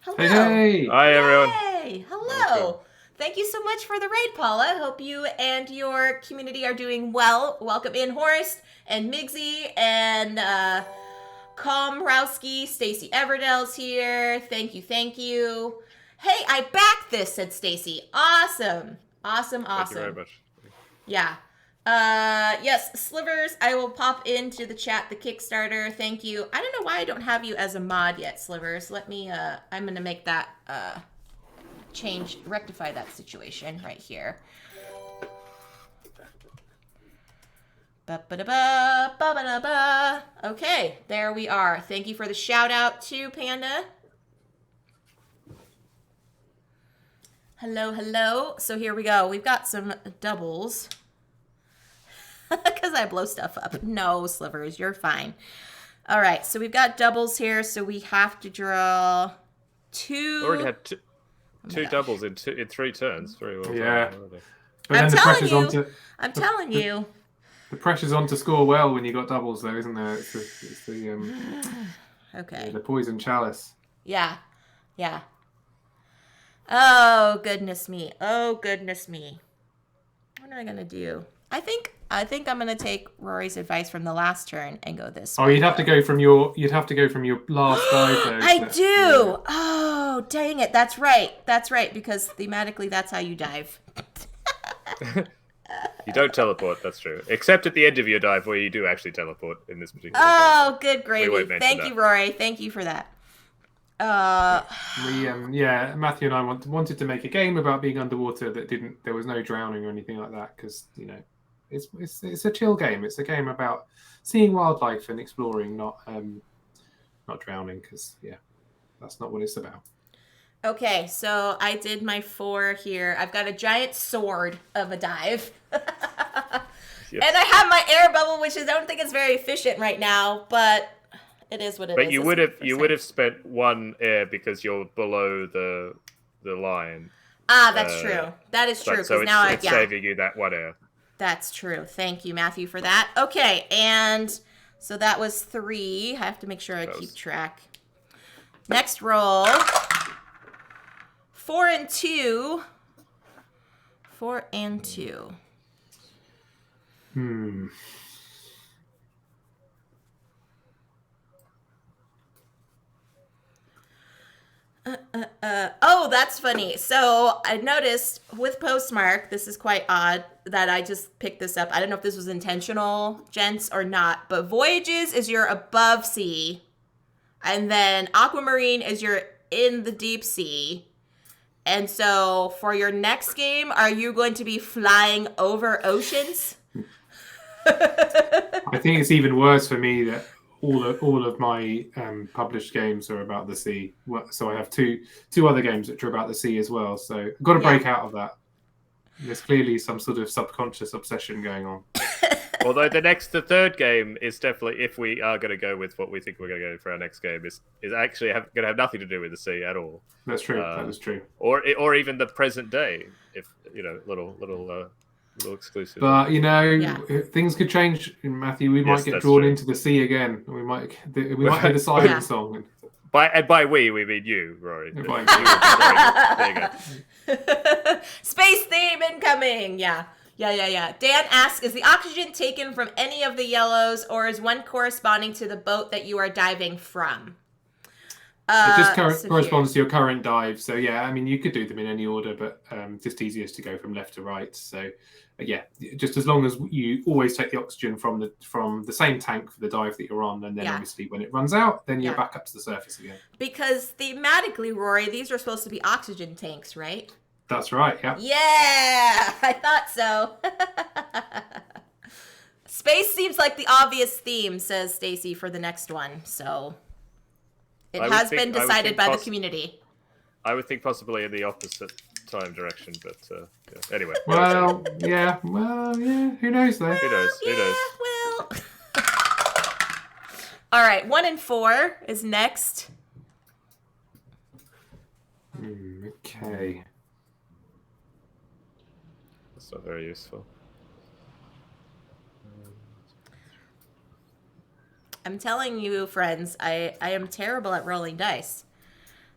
Hello. Hey. Hi, everyone. Hey, hello. Welcome. Thank you so much for the raid, Paula. Hope you and your community are doing well. Welcome in, Horst and Migsy and Komrowski. Stacy Everdell's here. Thank you, thank you. Hey, I backed this, said Stacy. Awesome. Awesome, awesome. Thank you very much. Yeah. Yes, Slivers, I will pop into the chat the Kickstarter. Thank you. I don't know why I don't have you as a mod yet, Slivers. Let me, I'm going to make that, rectify that situation right here. Ba-ba-da-ba, ba-ba-da-ba. Okay, there we are. Thank you for the shout out to Panda. Hello, hello. So here we go. We've got some doubles. Because I blow stuff up. No, Slivers, you're fine. All right, so we've got doubles here, so we have to draw two. Already had two doubles in 3 turns. Very well. Yeah. Done already. But I'm then telling you. onto I'm telling you. the pressure's on to score well when you got doubles, though, isn't there? It's the Okay. the poison chalice. Yeah. Yeah. Oh, goodness me. Oh, goodness me. What am I going to do? I think I'm going to take Rory's advice from the last turn and go this way. Oh, you'd have to go from your last dive, though. I do. Yeah. Oh, dang it. That's right. That's right, because thematically that's how you dive. You don't teleport, that's true. Except at the end of your dive where you do actually teleport in this particular Oh, good We gravy. won't mention Thank that. you, Rory. Thank you for that. Matthew and I wanted to make a game about being underwater there was no drowning or anything like that, because it's a chill game. It's a game about seeing wildlife and exploring, not drowning, because that's not what it's about. Okay, so I did my 4 here. I've got a giant sword of a dive. Yes. And I have my air bubble, which I don't think is very efficient right now, but it is what it is. But you would have spent 1 air because you're below the line. Ah, that's true. That is true. So now it's saving you that 1 air. That's true. Thank you, Matthew, for that. Okay, and so that was 3. I have to make sure I keep track. Next roll. 4 and 2. 4 and 2. Oh, that's funny. So I noticed with Postmark, this is quite odd that I just picked this up. I don't know if this was intentional, gents, or not, but Voyages is your above sea, and then Aquamarine is your in the deep sea. And so for your next game, are you going to be flying over oceans? I think it's even worse for me that all of my published games are about the sea. So I have two other games which are about the sea as well. So I've got to break out of that. There's clearly some sort of subconscious obsession going on. Although the third game is definitely, if we are going to go with what we think we're going to go for our next game, is actually going to have nothing to do with the sea at all. That's true. That is true. Or even the present day, if little exclusive. But things could change, Matthew. We might get drawn into the sea again. We might hear the siren song. By we mean you, Rory. There you go. Space theme incoming. Yeah. Dan asks, is the oxygen taken from any of the yellows, or is one corresponding to the boat that you are diving from? It just corresponds to your current dive. So you could do them in any order, but just easiest to go from left to right. So just as long as you always take the oxygen from the same tank for the dive that you're on, and then obviously when it runs out, then you're back up to the surface again. Because thematically, Rory, these are supposed to be oxygen tanks, right? That's right, yeah. Yeah, I thought so. Space seems like the obvious theme, says Stacy, for the next one. So it has been decided by the community. I would think possibly in the opposite time direction, but anyway. Well, yeah. Who knows, though? Who knows? Well. All right, 1 and 4 is next. Okay. That's not very useful. I'm telling you, friends, I am terrible at rolling dice.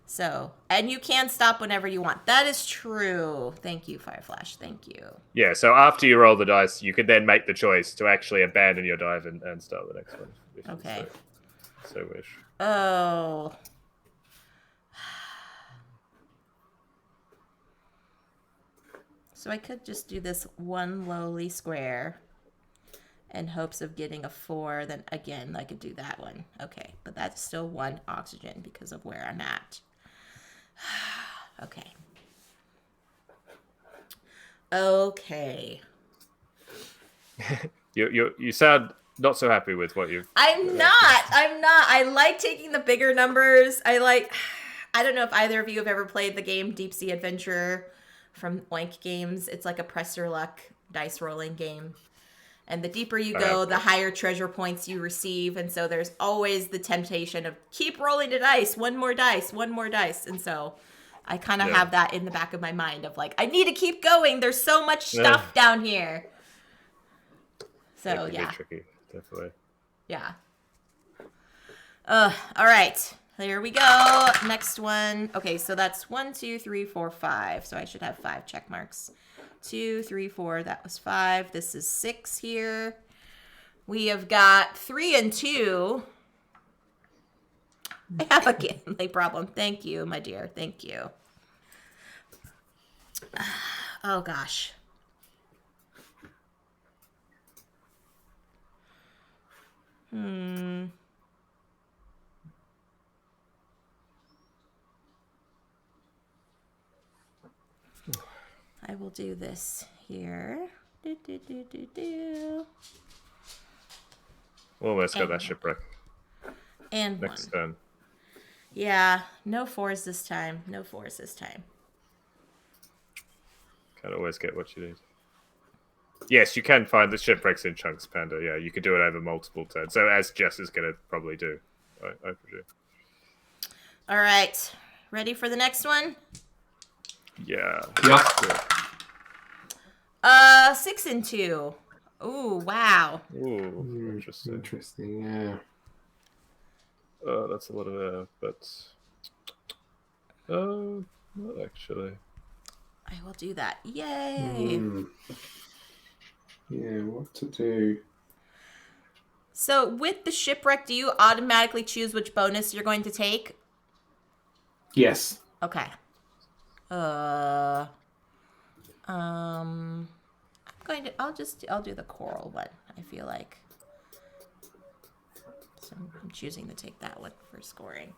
So, and you can stop whenever you want. That is true. Thank you, Fireflash. Thank you. Yeah, so after you roll the dice, you can then make the choice to actually abandon your dive and start the next one. If Okay. you so wish. Oh. So I could just do this one lowly square in hopes of getting a 4. Then again, I could do that one. Okay, but that's still 1 oxygen because of where I'm at. Okay. Okay. You sound not so happy with what you've... I'm not. I like taking the bigger numbers. I don't know if either of you have ever played the game Deep Sea Adventure from Oink Games. It's like a press your luck dice rolling game. And the deeper you go, the higher treasure points you receive. And so there's always the temptation of keep rolling the dice, one more dice. And so I kind of have that in the back of my mind of like, I need to keep going. There's so much stuff down here. So It can be tricky, definitely. Yeah. All right. There we go. Next one. Okay, so that's 1, 2, 3, 4, 5. So I should have 5 check marks. 2, 3, 4. That was 5. This is 6 here. We have got 3 and 2. I have a gambling problem. Thank you, my dear. Thank you. Oh, gosh. I will do this here. Almost got that shipwreck. And Next 1. turn. Yeah, no 4s this time. Can't always get what you need. Yes, you can find the shipwrecks in chunks, Panda. Yeah, you could do it over multiple turns. So as Jess is going to probably do, I presume. All right. Ready for the next one? Yeah. 6 and 2. Ooh, wow. Ooh, interesting. Interesting, yeah. Oh, that's a lot of air, but... not actually. I will do that. Yay. Yeah, what to do? So with the shipwreck, do you automatically choose which bonus you're going to take? Yes. Okay. I'll do the coral one, I feel like. So I'm choosing to take that one for scoring.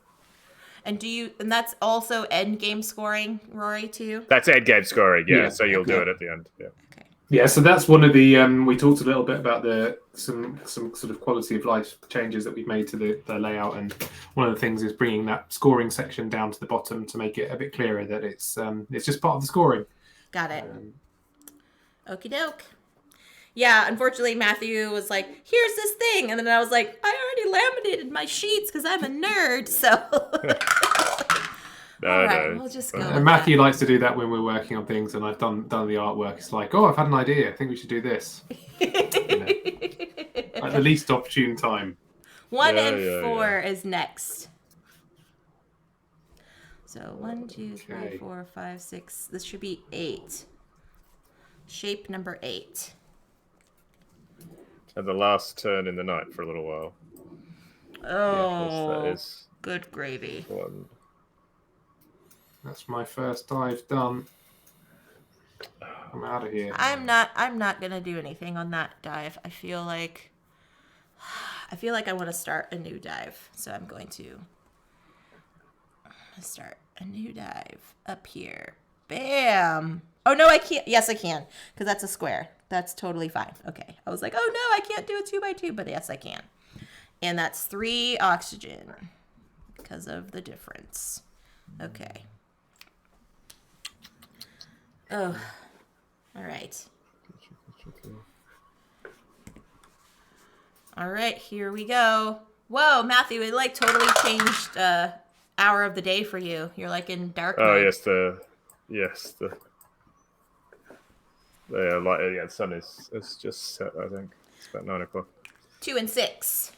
And that's also end game scoring, Rory, too? That's end game scoring, yeah. Yeah, So you'll okay. do it at the end, yeah. Okay. Yeah, so that's one of the we talked a little bit about some sort of quality of life changes that we've made to the layout, and one of the things is bringing that scoring section down to the bottom to make it a bit clearer that it's just part of the scoring. Got it. Okie doke. Yeah, unfortunately, Matthew was like, here's this thing. And then I was like, I already laminated my sheets because I'm a nerd. So, all right, we'll just go. And Matthew likes to do that when we're working on things, and I've done the artwork. It's like, oh, I've had an idea. I think we should do this. At the least opportune time. 1 and 4 is next. So 1, 2, 3, 4, 5, 6. This should be 8. Shape number 8. And the last turn in the night for a little while. Oh, that is good gravy. one. That's my first dive done. I'm out of here. I'm not gonna do anything on that dive. I feel like I want to start a new dive, so I'm going to start a new dive up here. Bam! Oh no, I can't. Yes, I can, because that's a square. That's totally fine. Okay. I was like, oh no, I can't do a 2x2, but yes, I can. And that's 3 oxygen because of the difference. Okay. Oh, all right. All right, here we go. Whoa, Matthew, it like totally changed hour of the day for you. You're like in dark mode. Oh yes, the the sun is just set. I think it's about 9 o'clock. 2 and 6.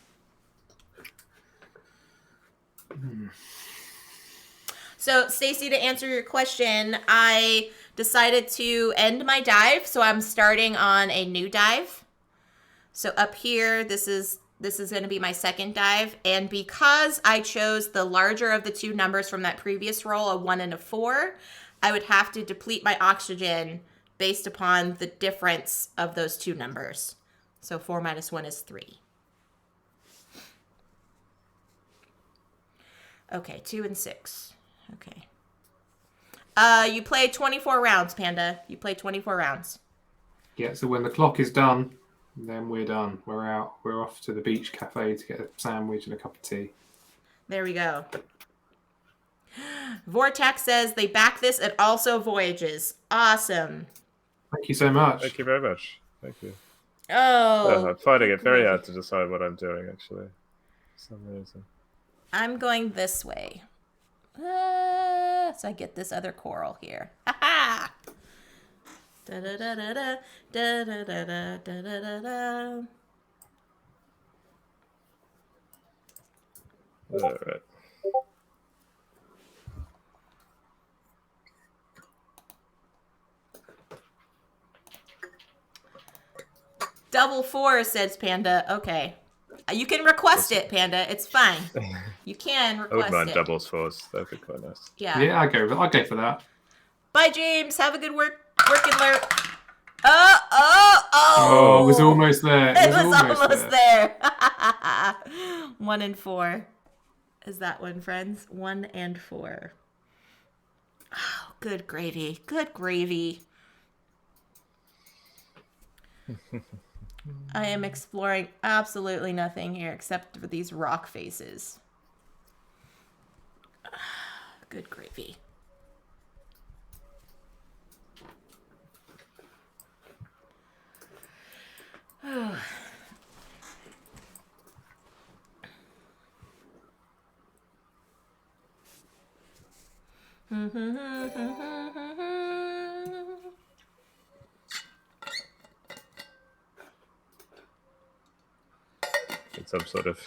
So, Stacy, to answer your question, I decided to end my dive, so I'm starting on a new dive. So up here, this is going to be my second dive, and because I chose the larger of the two numbers from that previous roll, a 1 and a 4, I would have to deplete my oxygen based upon the difference of those two numbers. So 4 minus 1 is 3. Okay, 2 and 6. Okay. You play 24 rounds, Panda. You play 24 rounds. Yeah, so when the clock is done, then we're done. We're out. We're off to the beach cafe to get a sandwich and a cup of tea. There we go. Vortex says they back this at Also Voyages. Awesome. Thank you so much. Thank you very much. Thank you. Oh. I'm finding it very hard to decide what I'm doing, actually. For some reason. I'm going this way. So I get this other coral here. Ha-ha! Da-da-da-da-da, da-da-da-da, da-da-da-da. All right. Double 4, says Panda. Okay. You can request it, Panda. It's fine. You can I request wouldn't mind it. doubles fours. That'd be quite nice. Yeah. Yeah, I'll go for that. Bye, James. Have a good work and learn. Oh, it was almost there. It was almost there. 1 and 4. Is that one, friends? 1 and 4. Oh, good gravy. Good gravy. I am exploring absolutely nothing here except for these rock faces. Good gravy. Some sort of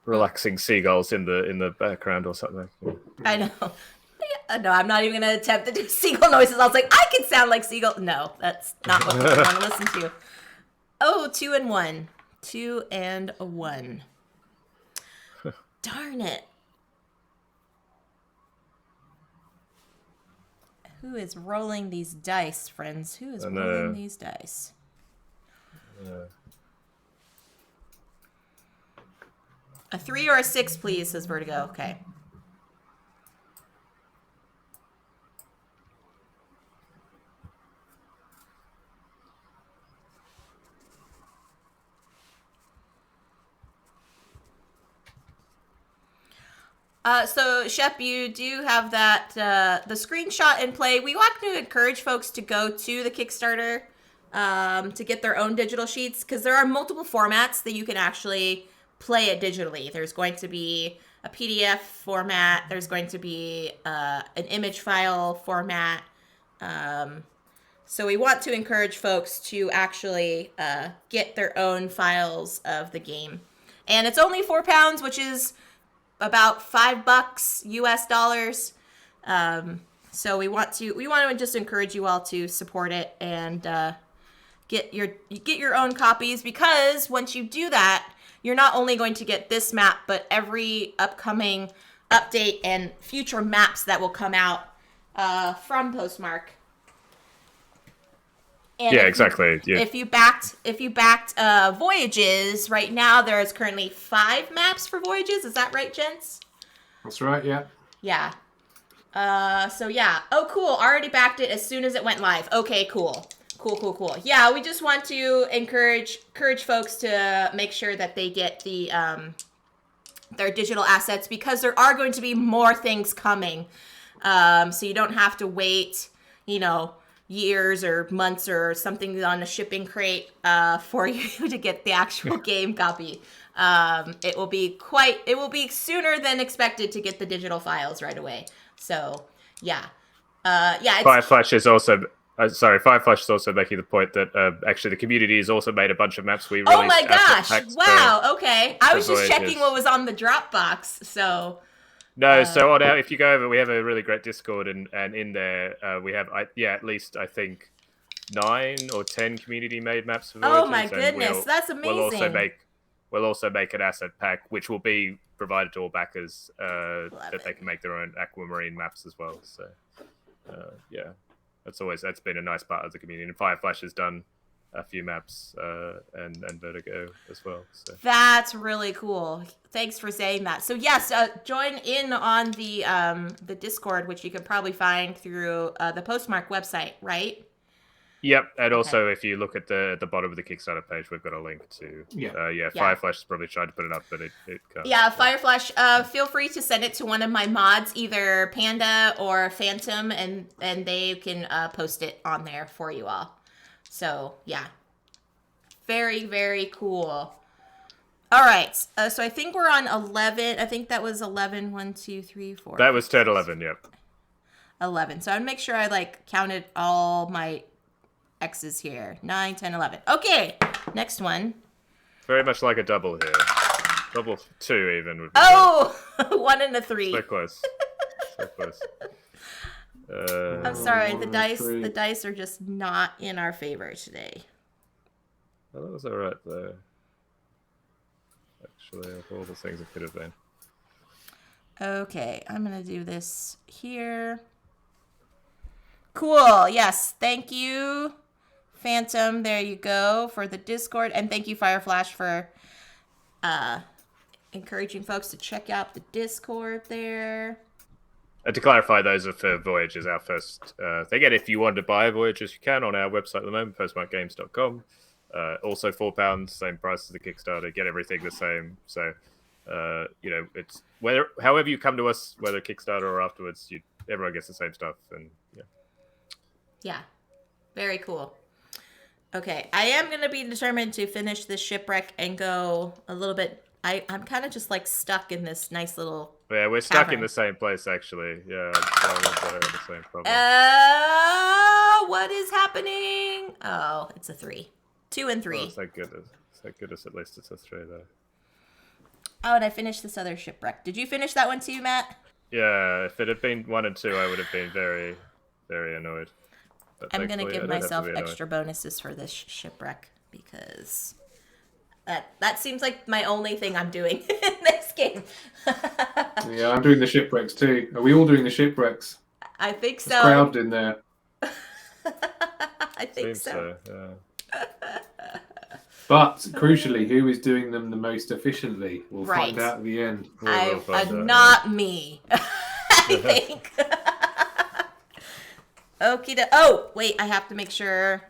relaxing seagulls in the background or something. I know. No, I'm not even going to attempt to do seagull noises. I was like, I can sound like seagull. No, that's not what people want to listen to. Oh, 2 and 1. 2 and a 1. Darn it. Who is rolling these dice, friends? Who is rolling these dice? A 3 or a 6, please, says Vertigo. Okay. So, Shep, you do have that, the screenshot in play. We want to encourage folks to go to the Kickstarter to get their own digital sheets, because there are multiple formats that you can actually play it digitally. There's going to be a PDF format. There's going to be an image file format. So we want to encourage folks to actually get their own files of the game. And it's only £4, which is about $5 US dollars. So we want to just encourage you all to support it and get your own copies, because once you do that, you're not only going to get this map, but every upcoming update and future maps that will come out from Postmark. And yeah, exactly. If you backed Voyages, right now there is currently 5 maps for Voyages. Is that right, gents? That's right, yeah. Yeah. So yeah. Oh, cool. Already backed it as soon as it went live. Okay, cool. Cool. Yeah, we just want to encourage folks to make sure that they get the their digital assets, because there are going to be more things coming. So you don't have to wait, years or months or something on a shipping crate for you to get the actual game copy. It will be sooner than expected to get the digital files right away. So yeah. Fireflash is also Sorry, Fireflash is also making the point that actually the community has also made a bunch of maps. We Oh released my asset gosh! packs Wow. Okay, I was just Voyages. checking what was on the Dropbox. So No, so on our, if you go over, we have a really great Discord, and in there we have at least I think 9 or 10 community made maps for Voyages. oh my goodness, that's amazing. We'll also make an asset pack, which will be provided to all backers that they can make their own Aquamarine maps as well. So yeah, that's been a nice part of the community. And Fireflash has done a few maps and Vertigo as well. So that's really cool. Thanks for saying that. So yes, join in on the Discord, which you can probably find through the Postmark website, right? Yep, and also if you look at the bottom of the Kickstarter page, we've got a link to Fireflash is probably trying to put it up, but it can't. Yeah, Fireflash. Feel free to send it to one of my mods, either Panda or Phantom, and they can post it on there for you all. So yeah, very, very cool. All right, so I think we're on 11. I think that was 11. 1, 2, 3, 4. That was 10, 11. Yep. 11. So I'd make sure I counted all my X's here. 9, 10, 11. Okay, next one. Very much like a double here. Double 2 even would be 1 and a 3. so close. So close. I'm sorry, the dice are just not in our favor today. Well, that was alright though. Actually, of all the things it could have been. Okay, I'm gonna do this here. Cool. Yes, thank you, Phantom. There you go for the Discord, and thank you, Fireflash, for encouraging folks to check out the Discord there. And to clarify, those are for Voyages, our first thing. And if you want to buy Voyages, you can on our website at the moment, postmarkgames.com. Also £4, same price as the Kickstarter. Get everything the same. So, it's however you come to us, whether Kickstarter or afterwards, everyone gets the same stuff. And yeah, very cool. Okay, I am going to be determined to finish this shipwreck and go a little bit. I'm kind of just stuck in this nice little we're stuck cavern. in the same place, actually. Yeah, I'm the same problem. What is happening? Oh, it's a 3. 2 and 3. Oh, thank goodness, at least it's a 3, though. Oh, and I finished this other shipwreck. Did you finish that one too, Matt? Yeah, if it had been 1 and 2, I would have been very, very annoyed. But I'm going to give myself extra bonuses for this shipwreck because that seems like my only thing I'm doing in this game. Yeah, I'm doing the shipwrecks too. Are we all doing the shipwrecks? I think so. It's crowded in there. I think so. Yeah. But crucially, who is doing them the most efficiently? We'll Right. find out at the end. Not me. I think. Okie oh, wait, I have to make sure.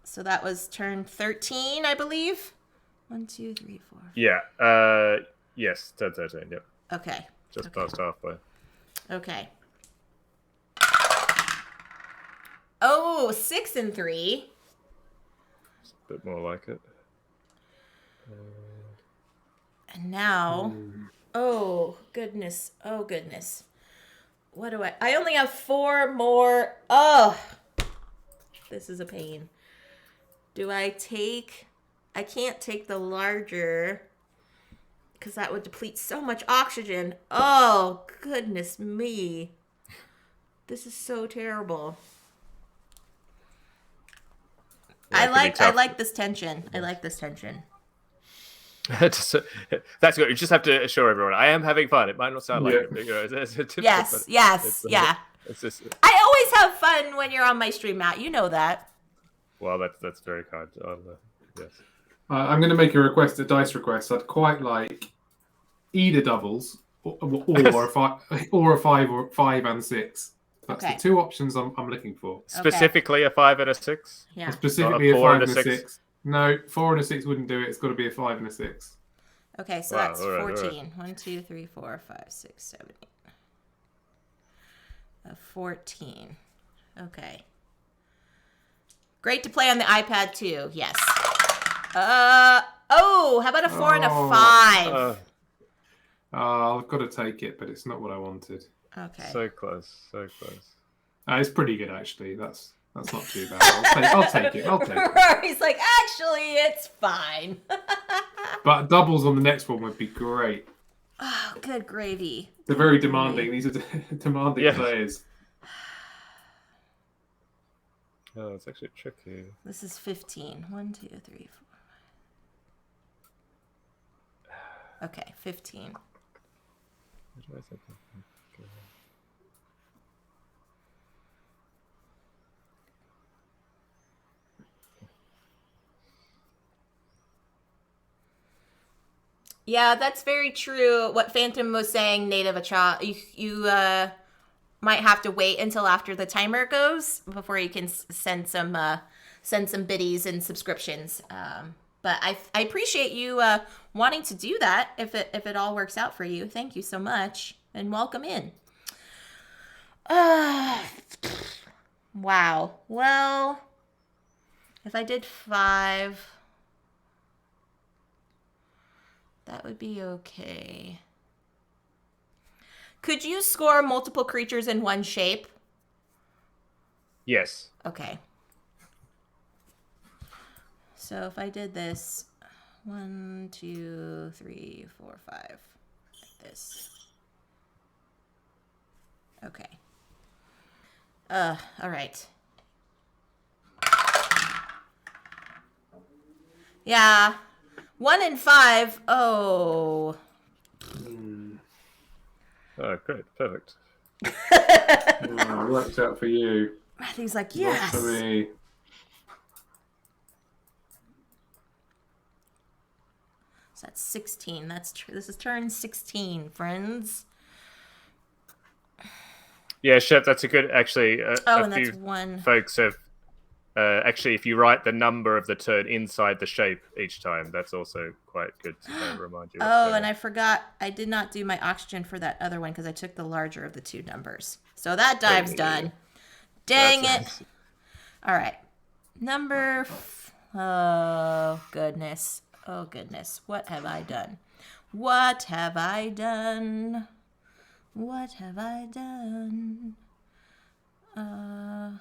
So that was turn 13, I believe. 1, 2, 3, 4. Yeah. Yes, turn 13. Yep. Okay. Just past halfway. Okay. Oh, 6 and 3. It's a bit more like it. And now, oh goodness. What do I only have 4 more. Oh, this is a pain. I can't take the larger because that would deplete so much oxygen. Oh, goodness me. This is so terrible. Yeah, I like this tension. That's good. You just have to assure everyone, I am having fun. It might not sound like it. It's typical, Yes. It's just, I always have fun when you're on my stream, Matt. You know that. well, that's very kind. Yes. I'm going to make a dice request. I'd quite like either doubles or a 5 and 6. That's Okay. the 2 options I'm looking for. Specifically a 5 and a 6. Yeah. Specifically Not a 4 a 5 and and a a 6? 6. No, 4 and a 6 wouldn't do it. It's got to be a 5 and a 6. Okay, so Wow, that's all right, 14. 1, 2, 3, 4, 5, 6, 7, 8. 14. Okay. Great to play on the iPad too. Yes. How about a 4 and a 5? I've got to take it, but it's not what I wanted. Okay. So close. It's pretty good actually. That's not too bad. I'll take it. Rory's like, actually, it's fine. But doubles on the next one would be great. Oh, good gravy. They're very demanding. These are demanding players. Oh, it's actually tricky. This is 15. 1, 2, 3, 4. Okay, 15. Where do I think I can go? Yeah, that's very true. What Phantom was saying, Native Acha, you might have to wait until after the timer goes before you can send some biddies and subscriptions. But I appreciate you wanting to do that if it all works out for you. Thank you so much and welcome in. Wow. Well, if I did 5, that would be okay. Could you score multiple creatures in one shape? Yes. Okay. So if I did this, 1, 2, 3, 4, 5, like this. Okay. All right. Yeah. 1 and 5. Oh. Oh, great. Perfect. Worked out for you. Matthew's like, yes. Not for me. So that's 16. That's true. This is turn 16, friends. Yeah, Shep, that's a good. Actually, and a that's few 1. folks have. Actually, if you write the number of the turn inside the shape each time, that's also quite good to remind you. Oh, and I forgot. I did not do my oxygen for that other one because I took the larger of the 2 numbers. So that dive's done. Dang it. All right. Number... Oh, goodness. Oh, goodness. What have I done? What have I done? What have I done? Am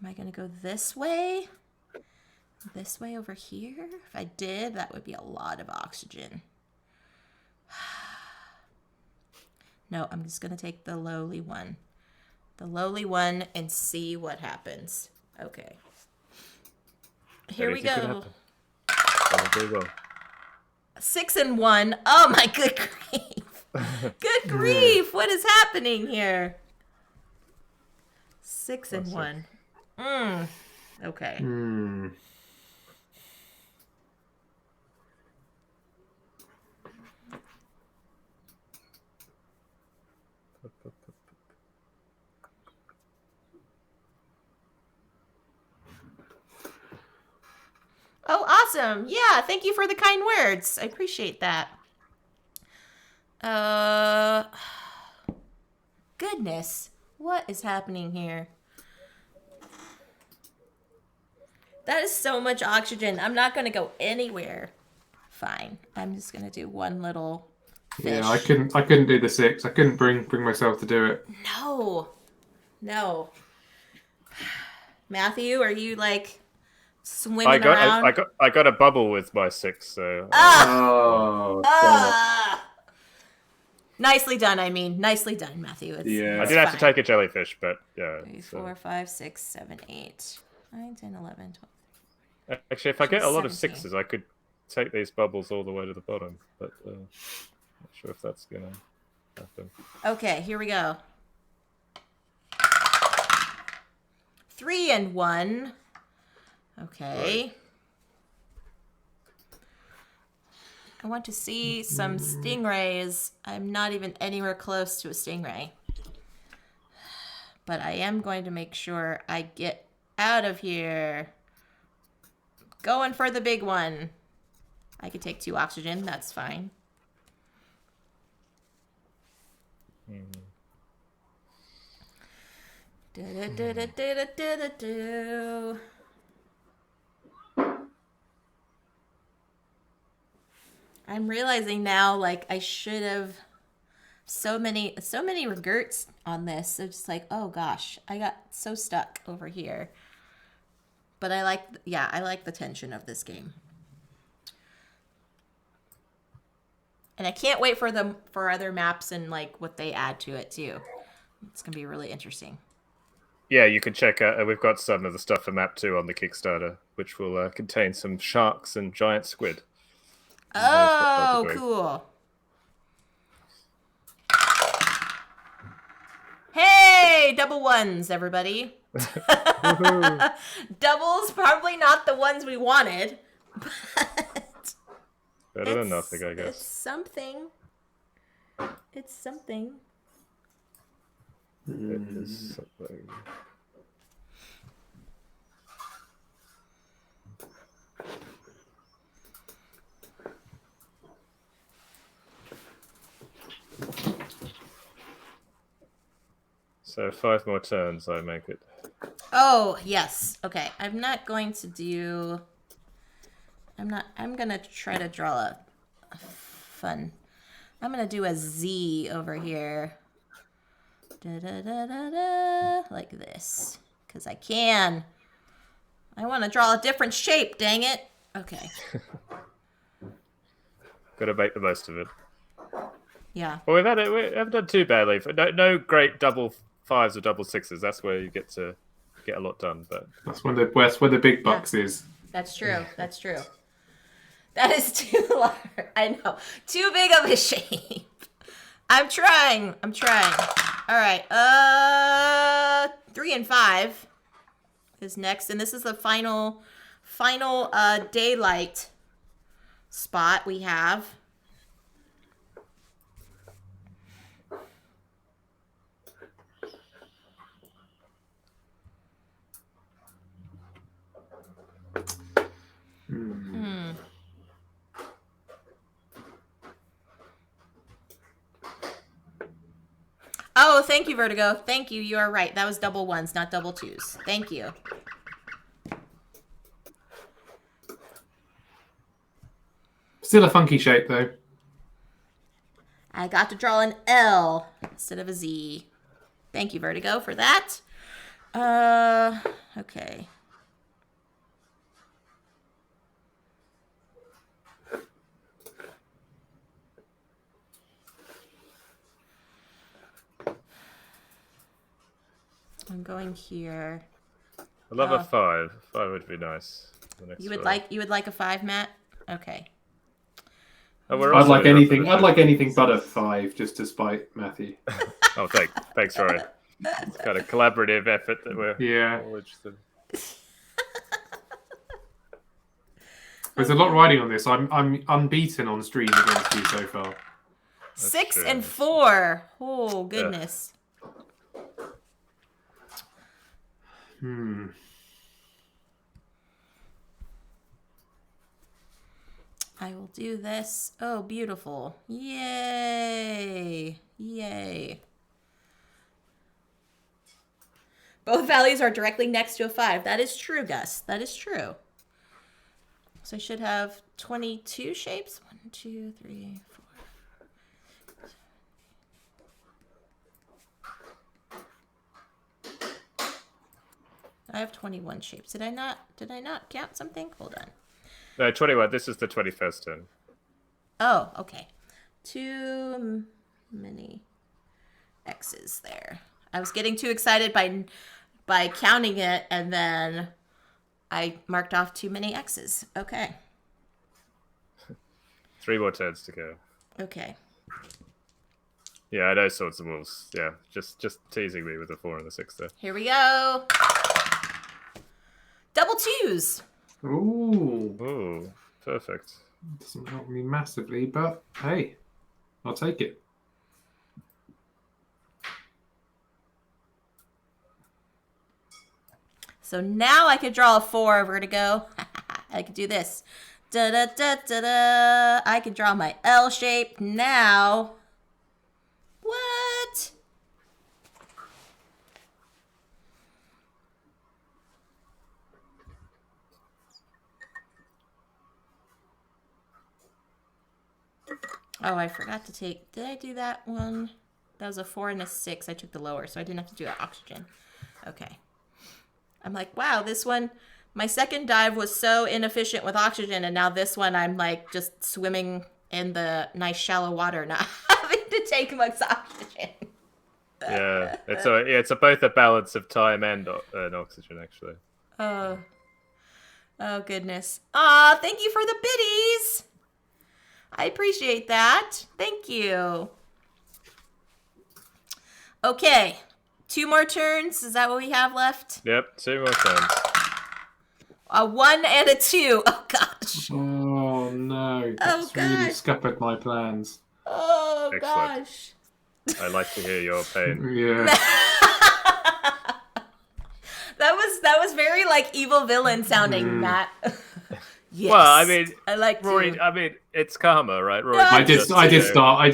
I going to go this way? This way over here? If I did, that would be a lot of oxygen. No, I'm just going to take the lowly one. The lowly one and see what happens. Okay. Here we go. Probably will. 6 and 1. Oh my good grief. Good grief. What is happening here? 6 and 1. Okay. Oh, awesome. Yeah, thank you for the kind words. I appreciate that. Goodness. What is happening here? That is so much oxygen. I'm not going to go anywhere. Fine. I'm just going to do one little fish. Yeah, I couldn't do the 6. I couldn't bring myself to do it. No. Matthew, are you like swimming around? I got a bubble with my 6, so. Nicely done. Nicely done, Matthew. I did have to take a jellyfish, but yeah. 3, 4, 5, 6, 7, 8, 9, 10, 11, 12. Actually, if I get a lot of 17. 6s, I could take these bubbles all the way to the bottom, but not sure if that's gonna happen. Okay, here we go. 3 and 1. Okay. Right. I want to see some stingrays. I'm not even anywhere close to a stingray. But I am going to make sure I get out of here. Going for the big one. I could take 2 oxygen. That's fine. I'm realizing now, like, I should have So many regrets on this. So just like, oh gosh, I got so stuck over here. But I like the tension of this game. And I can't wait for other maps and like what they add to it too. It's gonna be really interesting. Yeah, you can check out. We've got some of the stuff for map 2 on the Kickstarter, which will contain some sharks and giant squid. Oh, cool. Hey, double ones, everybody. Doubles, probably not the ones we wanted, but better than nothing, I guess. It's something. It's something. It is something. So 5 more turns, I make it. Oh, yes. Okay. I'm going to try to draw a fun. I'm going to do a Z over here. Like this. Because I can. I want to draw a different shape, dang it. Okay. Gotta make the most of it. Yeah. Well, we haven't done too badly. No great double 5s or double 6s. That's where you get to get a lot done. But that's where the big bucks is. That's true. That's true. That is too large. I know. Too big of a shape. I'm trying. All right. 3 and 5 is next, and this is the final daylight spot we have. Oh, thank you, Vertigo. Thank you. You are right. That was double 1s, not double 2s. Thank you. Still a funky shape, though. I got to draw an L instead of a Z. Thank you, Vertigo, for that. Okay. I'm going here. I love a 5. 5 would be nice. You would like a 5, Matt? Okay. Oh, I'd like anything but a 5, just to spite Matthew. Oh, thanks, Rory. It's kind of collaborative effort that we're all interested. There's a lot riding on this. I'm unbeaten on stream against you so far. 6 and 4. Oh goodness. I will do this. Oh, beautiful. Yay. Yay. Both values are directly next to a 5. That is true, Gus. That is true. So I should have 22 shapes. 1, 2, 3, 4. I have 21 shapes. Did I not count something? Hold on. No, 21. This is the 21st turn. Oh, okay. Too many X's there. I was getting too excited by counting it, and then I marked off too many X's. Okay. 3 more turns to go. Okay. Yeah, I know Swords and Wolves. Yeah, just teasing me with the 4 and the 6 there. Here we go. Double 2s. Ooh, perfect. Doesn't help me massively, but hey, I'll take it. So now I could draw a 4, Vertigo. I could do this. Da da da da da. I could draw my L shape now. What? Oh, I forgot to take... Did I do that one? That was a 4 and a 6. I took the lower, so I didn't have to do oxygen. Okay. I'm like, wow, this one, my second dive was so inefficient with oxygen, and now this one I'm like just swimming in the nice shallow water, not having to take much oxygen. Yeah, it's both a balance of time and oxygen, actually. Oh goodness. Aw, thank you for the biddies. I appreciate that. Thank you. Okay, 2 more turns. Is that what we have left? Yep, 2 more turns. A 1 and a 2. Oh gosh. Oh no, that's really scuppered my plans. Oh Excellent. gosh. I like to hear your pain. Yeah. That was very like evil villain sounding, Matt. Yes. Well, I mean, I like Rory. to. I mean, it's karma, right? Rory, No, I did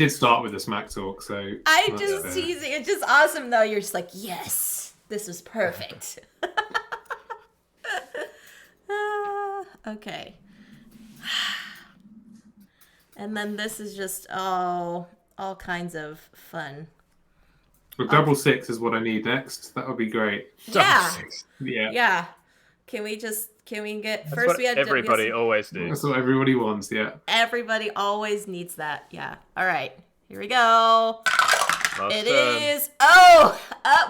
start with the smack talk, so I'm just teasing. It's just awesome though. You're just like, yes, this was perfect. Okay. And then this is just all kinds of fun. Well, double 6 is what I need next. That would be great. Yeah. Yeah. Yeah. Can we get That's first? what We have everybody always needs. That's what everybody wants. Yeah. Everybody always needs that. Yeah. All right. Here we go. Last It turn. is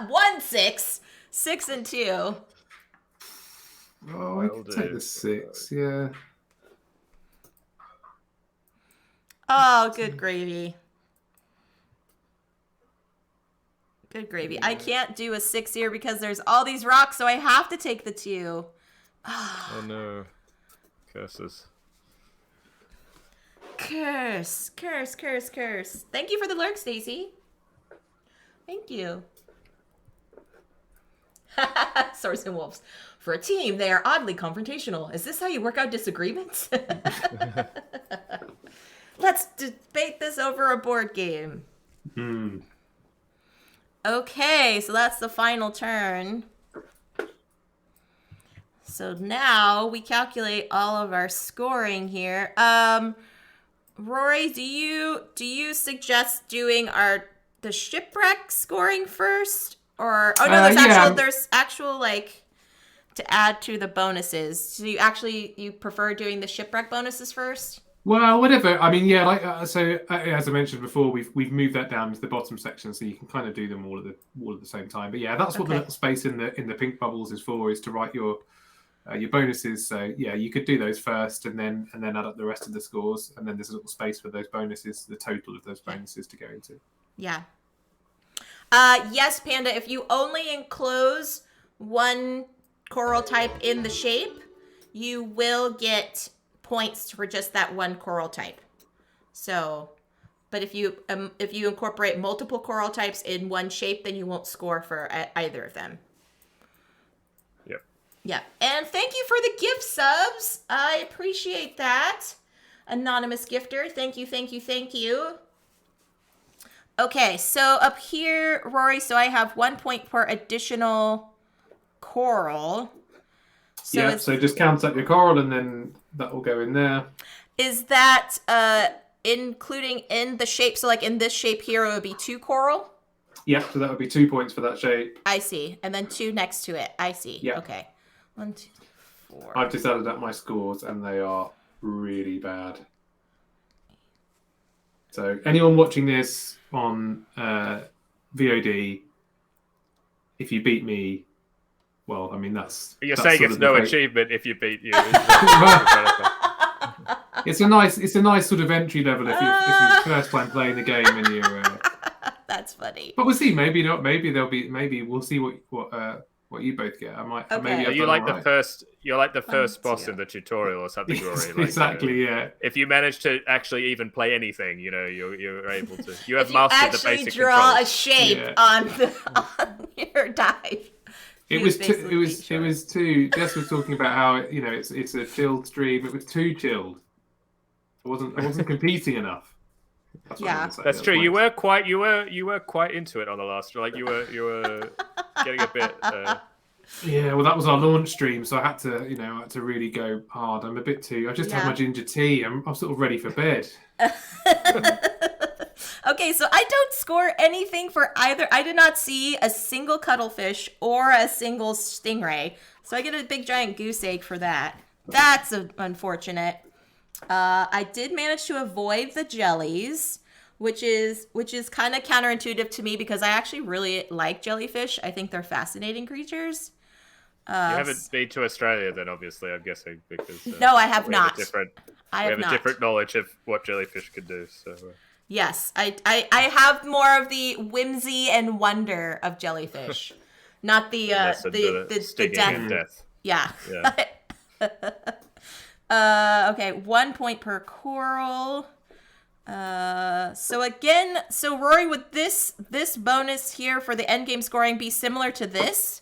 1 6, 6 and 2. Oh, I could take the 6. Yeah. Oh, good gravy. Good gravy. I can't do a 6 here because there's all these rocks, so I have to take the 2. Oh no. Curses. Curse. Thank you for the lurk, Stacy. Thank you. Swords and wolves. For a team, they are oddly confrontational. Is this how you work out disagreements? Let's debate this over a board game. Okay, so that's the final turn. So now we calculate all of our scoring here. Rory, do you suggest doing the shipwreck scoring first, or there's actual like to add to the bonuses? So you prefer doing the shipwreck bonuses first? Well, whatever. I mean, yeah. Like as I mentioned before, we've moved that down to the bottom section, so you can kind of do them all at the same time. But yeah, that's what the little space in the pink bubbles is for, is to write your bonuses. So yeah, you could do those first, and then add up the rest of the scores, and then there's a little space for those bonuses, the total of those bonuses to go into. Yeah. Yes, Panda. If you only enclose one coral type in the shape, you will get points for just that one coral type. So, but if you incorporate multiple coral types in one shape, then you won't score for either of them. Yep. Yeah. And thank you for the gift subs. I appreciate that. Anonymous gifter. Thank you. Okay, so up here, Rory, so I have 1 point per additional coral. So just count up your coral, and then that will go in there. Is that including in the shape? So like in this shape here, it would be 2 coral? Yeah, so that would be 2 points for that shape. I see. And then 2 next to it. I see. Yeah. Okay. 1, 2, 4. I've just added up my scores, and they are really bad. So anyone watching this on VOD, if you beat me, well, I mean that's. You're that's saying sort it's of no the achievement if you beat you. It's a nice sort of entry level if you're first time playing the game and you're. That's funny. But we'll see. Maybe not. Maybe we'll see what you both get. I might. Okay. Maybe I've You're done like all the first. You're like the first 1, boss 2. in the tutorial or something, Rory. Like, exactly. Yeah. If you manage to actually even play anything, you're able to. You have If you mastered the actually basic draw controls. a shape Yeah. on your dive. It was too. Jess was talking about how it's a chilled stream. It was too chilled. I wasn't competing enough. That's what I was gonna say. That's true. my- You were quite into it on the last. Like you were getting a bit. Yeah, well, that was our launch stream, so I had to really go hard. I'm a bit too. I just had my ginger tea. I'm sort of ready for bed. Okay, Okay, so I don't score anything for either. I did not see a single cuttlefish or a single stingray. So I get a big giant goose egg for that. That's unfortunate. I did manage to avoid the jellies, which is kind of counterintuitive to me because I actually really like jellyfish. I think they're fascinating creatures. You haven't been to Australia then, obviously, I'm guessing, because... no, I have not. We have a different knowledge of what jellyfish can do, so... Yes, I have more of the whimsy and wonder of jellyfish, not the death. Yeah. Okay, 1 point per coral. So Rory, would this bonus here for the end game scoring be similar to this?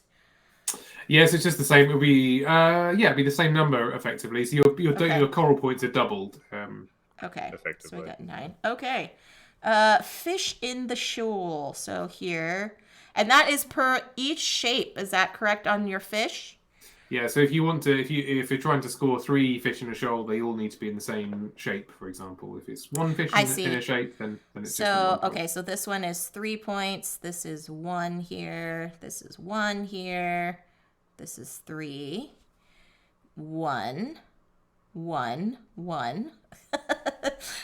Yes, it's just the same. It'll be it'd be the same number effectively. So your coral points are doubled. Okay. Effectively. So I got 9. Okay. Fish in the shoal. So here, and that is per each shape. Is that correct on your fish? Yeah. So if you're trying to score 3 fish in a shoal, they all need to be in the same shape. For example, if it's 1 fish in a shape, then it's so just 1 okay. So this one is 3 points. This is 1 here. This is 1 here. This is 3. 1. 1. 1.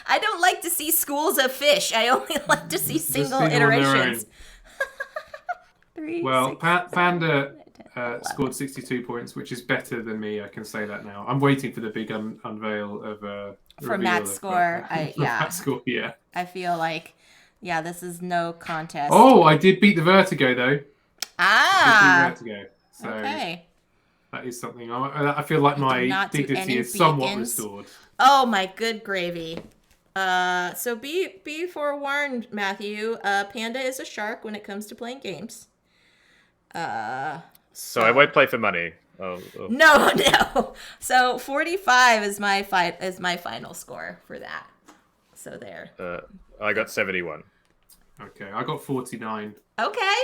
I don't like to see schools of fish. I only like to see single iterations. 3. Well, 6, Panda 7, scored 62 points, which is better than me. I can say that now. I'm waiting for the big unveil of for Matt's score. Matt's score, yeah. I feel like, this is no contest. Oh, I did beat the Vertigo though. Ah. I did beat Vertigo. So okay. That is something. I feel like my dignity is somewhat restored. Oh my good gravy. So be forewarned, Matthew. Panda is a shark when it comes to playing games. So I won't play for money. Oh. No. So 45 is my final score for that. So there. I got 71. Okay, I got 49. Okay.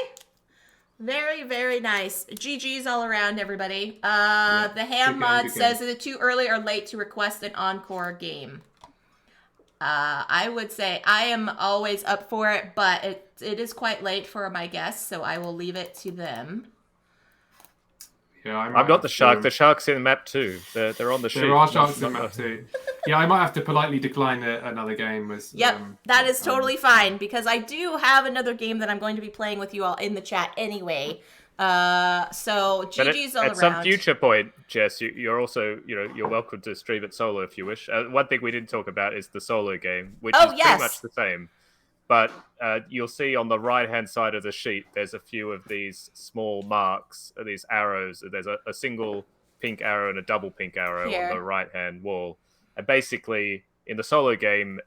Very, very nice. GG's all around, everybody. The Ham Mod says, is it too early or late to request an encore game? I would say I am always up for it, but it is quite late for my guests, so I will leave it to them. Yeah, I'm not the shark. The shark's in the map too. They're on the sheet. There are sharks in the map too. Yeah, I might have to politely decline another game. That is totally fine, because I do have another game that I'm going to be playing with you all in the chat anyway. So GG's all around. At some future point, Jess, you're also, you're welcome to stream it solo if you wish. One thing we didn't talk about is the solo game, which is pretty much the same. But you'll see on the right-hand side of the sheet, there's a few of these small marks, these arrows. There's a single pink arrow and a double pink arrow on the right-hand wall. And basically, in the solo game,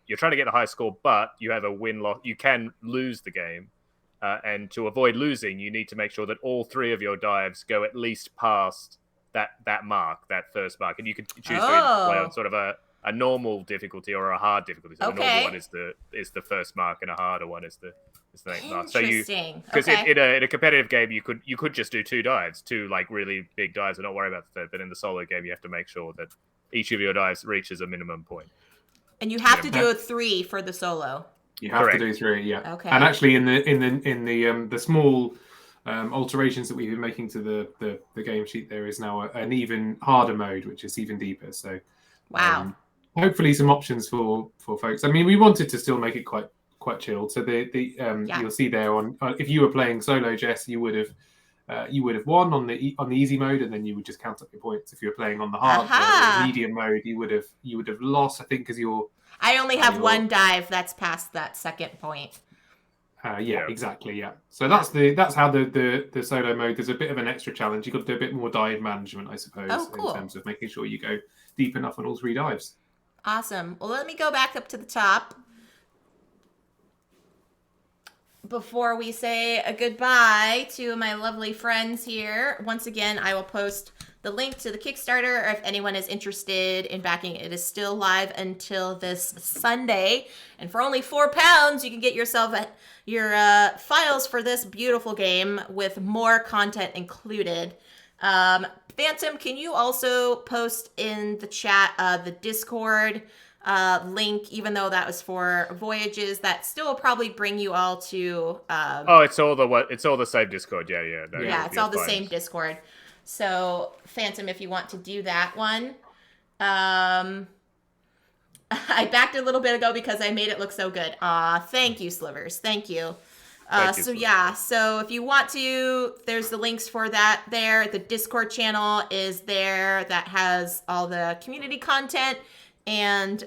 you're trying to get a high score, but you have a win-loss. You can lose the game. And to avoid losing, you need to make sure that all 3 of your dives go at least past that mark, that first mark. And you can choose to play on sort of a normal difficulty or a hard difficulty. So the normal one is the first mark, and a harder one is the next mark. So because in a competitive game you could just do 2 dives, 2 like really big dives, and not worry about the third. But in the solo game, you have to make sure that each of your dives reaches a minimum point. And you have to do a 3 for the solo. You have to do 3, yeah. Okay. And actually, in the small alterations that we've been making to the game sheet, there is now an even harder mode, which is even deeper. So, wow. Hopefully, some options for folks. I mean, we wanted to still make it quite chilled. So you'll see there on if you were playing solo, Jess, you would have won on the easy mode, and then you would just count up your points. If you were playing on the hard or medium mode, you would have lost. I think because I only have 1 dive that's past that second point. Exactly. Yeah. So that's how the solo mode. There's a bit of an extra challenge. You've got to do a bit more dive management, I suppose, in terms of making sure you go deep enough on all 3 dives. Awesome. Well, let me go back up to the top before we say a goodbye to my lovely friends here. Once again, I will post the link to the Kickstarter if anyone is interested in backing. It is still live until this Sunday. And for only £4, you can get yourself your files for this beautiful game with more content included. Phantom, can you also post in the chat the Discord link, even though that was for Voyages, that still will probably bring you all to. Oh, it's all the same Discord. Yeah. No, Yeah, it's all the fine. same Discord. So, Phantom, if you want to do that one. I backed it a little bit ago because I made it look so good. Thank you, Slivers. Thank you. Thank you, So Slivers. yeah, so if you want to, there's the links for that there. The Discord channel is there that has all the community content. And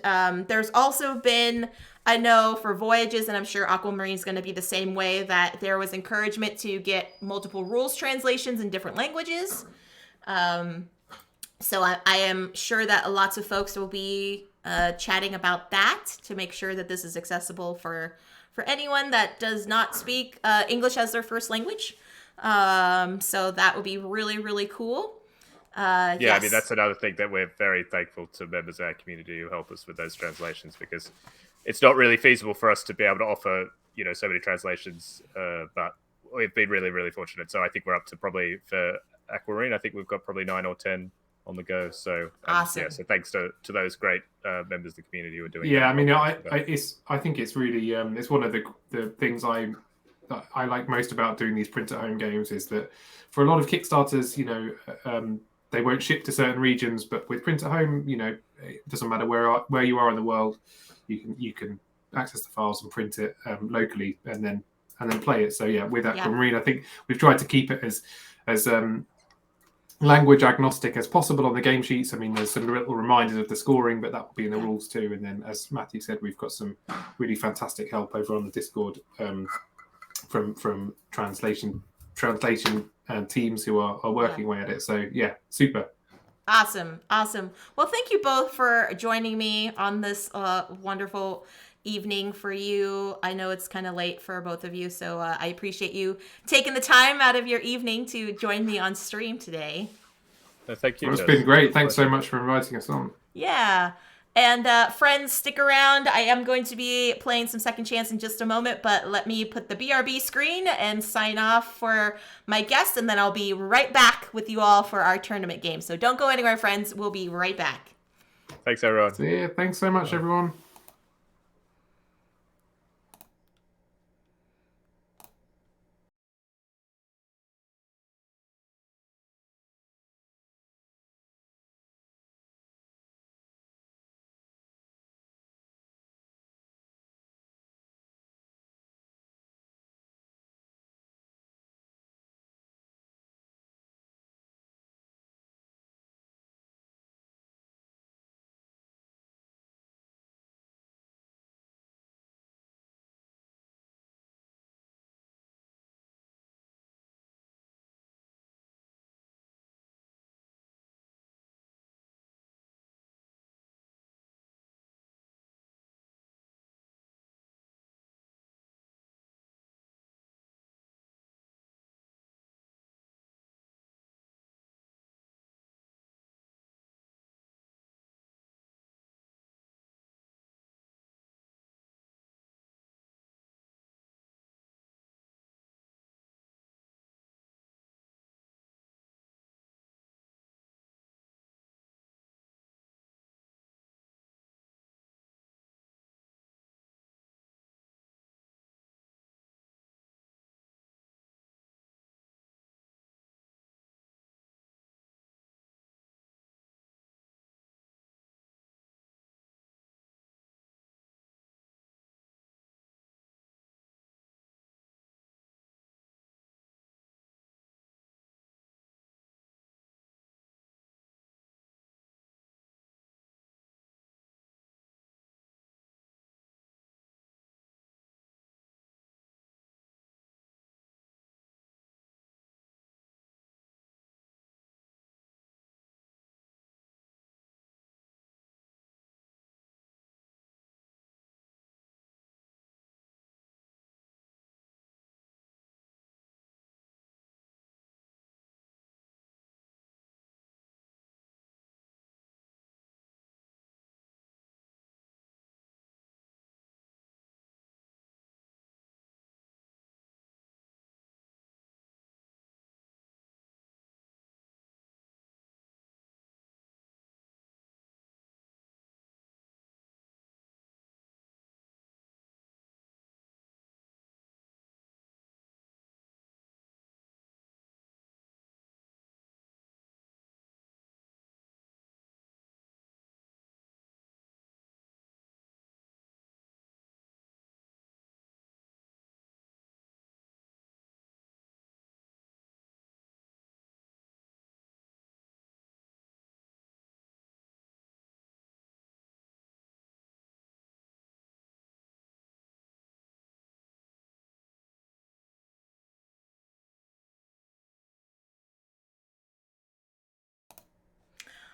there's also been, I know for Voyages, and I'm sure Aquamarine is going to be the same way, that there was encouragement to get multiple rules translations in different languages. So I am sure that lots of folks will be chatting about that to make sure that this is accessible for anyone that does not speak English as their first language. So that would be really, really cool. Yeah, yes. I mean, that's another thing that we're very thankful to members of our community who help us with those translations, because it's not really feasible for us to be able to offer, so many translations, but we've been really, really fortunate. So I think we're up to probably, for Aquamarine, I think we've got probably 9 or 10 on the go. So awesome. Yeah, so thanks to those great members of the community who are doing. Yeah, I mean, I think it's really it's one of the things I like most about doing these print at home games, is that for a lot of Kickstarters, they won't ship to certain regions, but with print at home, it doesn't matter where you are in the world, you can access the files and print it locally and then play it. So yeah, with Aquamarine, I think we've tried to keep it as language agnostic as possible on the game sheets. I mean, there's some little reminders of the scoring, but that will be in the rules too. And then, as Matthew said, we've got some really fantastic help over on the Discord from translation teams who are working away at it. So yeah, super. Awesome. Well, thank you both for joining me on this wonderful evening for you. I know it's kind of late for both of you, so I appreciate you taking the time out of your evening to join me on stream today. Thank you. Well, it's been great. Thanks so much for inviting us on. Yeah. And friends, stick around. I am going to be playing some Second Chance in just a moment, but let me put the BRB screen and sign off for my guest, and then I'll be right back with you all for our tournament game. So don't go anywhere, friends. We'll be right back. Thanks, everyone. See ya. Thanks so much, everyone.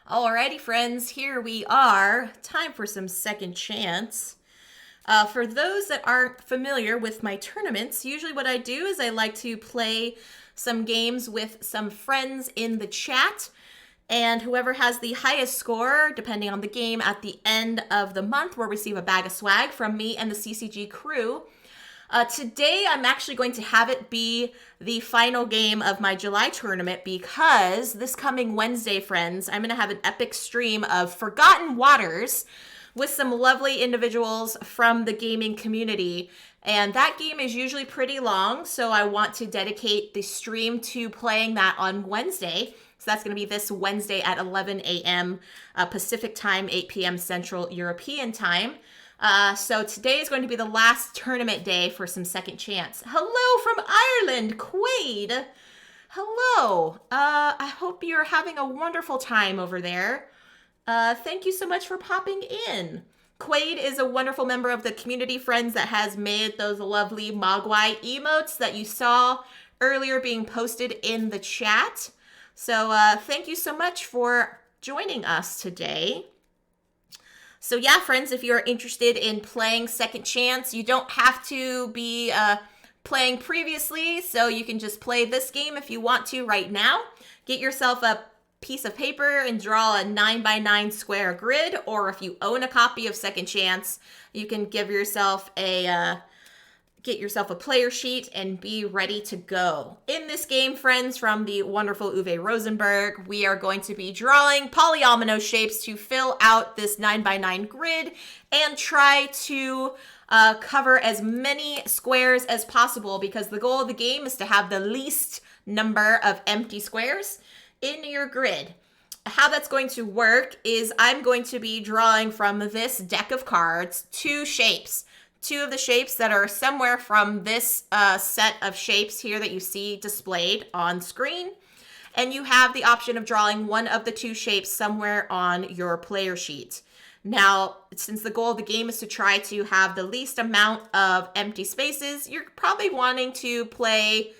Alrighty, friends, here we are. Time for some second chance. For those that aren't familiar with my tournaments, usually what I do is I like to play some games with some friends in the chat. And whoever has the highest score, depending on the game, at the end of the month will receive a bag of swag from me and the CCG crew. Today, I'm actually going to have it be the final game of my July tournament because this coming Wednesday, friends, I'm going to have an epic stream of Forgotten Waters with some lovely individuals from the gaming community. And that game is usually pretty long, so I want to dedicate the stream to playing that on Wednesday. So that's going to be this Wednesday at 11 a.m. Pacific time, 8 p.m. Central European time. So today is going to be the last tournament day for some second chance. Hello from Ireland, Quaid. Hello. I hope you're having a wonderful time over there. Thank you so much for popping in. Quaid is a wonderful member of the community, friends, that has made those lovely Mogwai emotes that you saw earlier being posted in the chat. So thank you so much for joining us today. So yeah, friends, if you're interested in playing Second Chance, you don't have to be playing previously, so you can just play this game if you want to right now. Get yourself a piece of paper and draw a 9x9 square grid, or if you own a copy of Second Chance, you can give yourself get yourself a player sheet and be ready to go. In this game, friends, from the wonderful Uwe Rosenberg, we are going to be drawing polyomino shapes to fill out this 9x9 grid and try to cover as many squares as possible, because the goal of the game is to have the least number of empty squares in your grid. How that's going to work is I'm going to be drawing from this deck of cards two shapes. Two of the shapes that are somewhere from this set of shapes here that you see displayed on screen. And you have the option of drawing one of the two shapes somewhere on your player sheet. Now, since the goal of the game is to try to have the least amount of empty spaces, you're probably wanting to play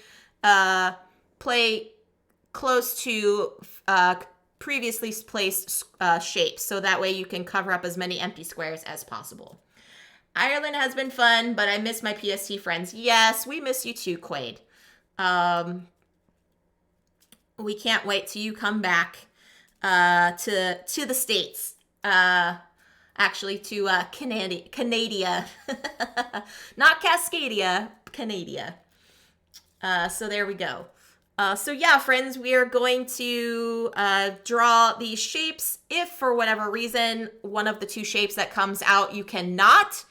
close to previously placed shapes, so that way you can cover up as many empty squares as possible. Ireland has been fun, but I miss my PST friends. Yes, we miss you too, Quaid. We can't wait till you come back to the States. Actually, to Canada. Not Cascadia, Canada. So there we go. So yeah, friends, we are going to draw these shapes. If for whatever reason, one of the two shapes that comes out, you cannot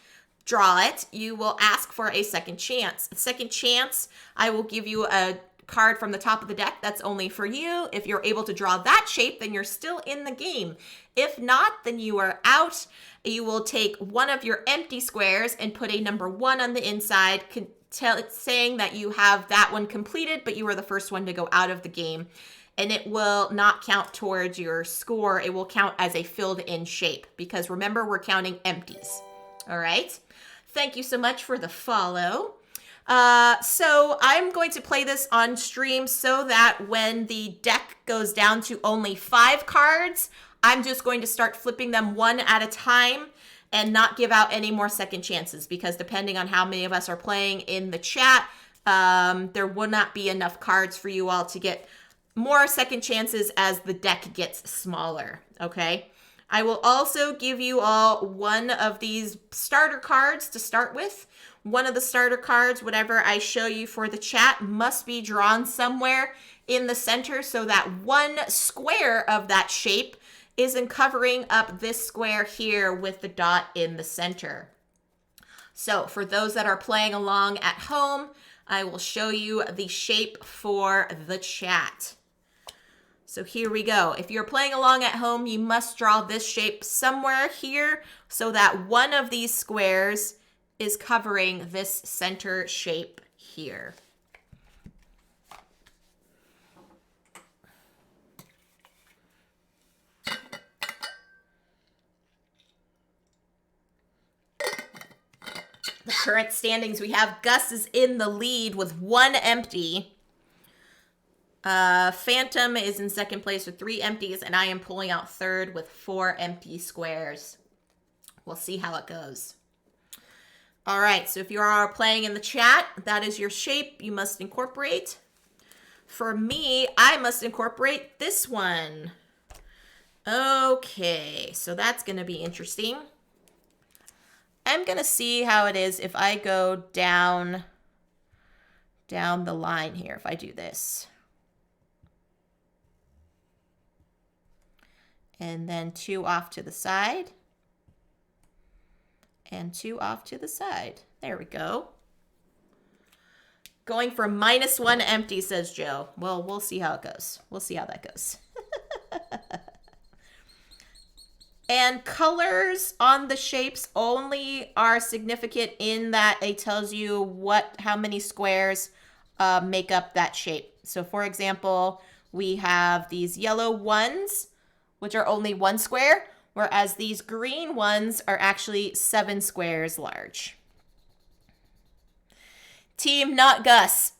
draw it, you will ask for a second chance. A second chance, I will give you a card from the top of the deck that's only for you. If you're able to draw that shape, then you're still in the game. If not, then you are out. You will take one of your empty squares and put a number 1 on the inside, saying that you have that one completed, but you were the first one to go out of the game. And it will not count towards your score. It will count as a filled in shape, because remember, we're counting empties. All right. Thank you so much for the follow. So I'm going to play this on stream so that when the deck goes down to only 5 cards, I'm just going to start flipping them one at a time and not give out any more second chances, because depending on how many of us are playing in the chat, there will not be enough cards for you all to get more second chances as the deck gets smaller, okay? I will also give you all one of these starter cards to start with. One of the starter cards, whatever I show you for the chat, must be drawn somewhere in the center so that one square of that shape isn't covering up this square here with the dot in the center. So for those that are playing along at home, I will show you the shape for the chat. So here we go. If you're playing along at home, you must draw this shape somewhere here so that one of these squares is covering this center shape here. The current standings, we have Gus is in the lead with 1 empty. Phantom is in second place with 3 empties, and I am pulling out third with 4 empty squares. We'll see how it goes. All right, so if you are playing in the chat, that is your shape you must incorporate. For me, I must incorporate this one. Okay, so that's going to be interesting. I'm going to see how it is if I go down the line here, if I do this. And then 2 off to the side. And 2 off to the side. There we go. Going for -1 empty, says Joe. Well, we'll see how it goes. We'll see how that goes. And colors on the shapes only are significant in that it tells you how many squares make up that shape. So for example, we have these yellow ones, which are only 1 square, whereas these green ones are actually 7 squares large. Team not Gus.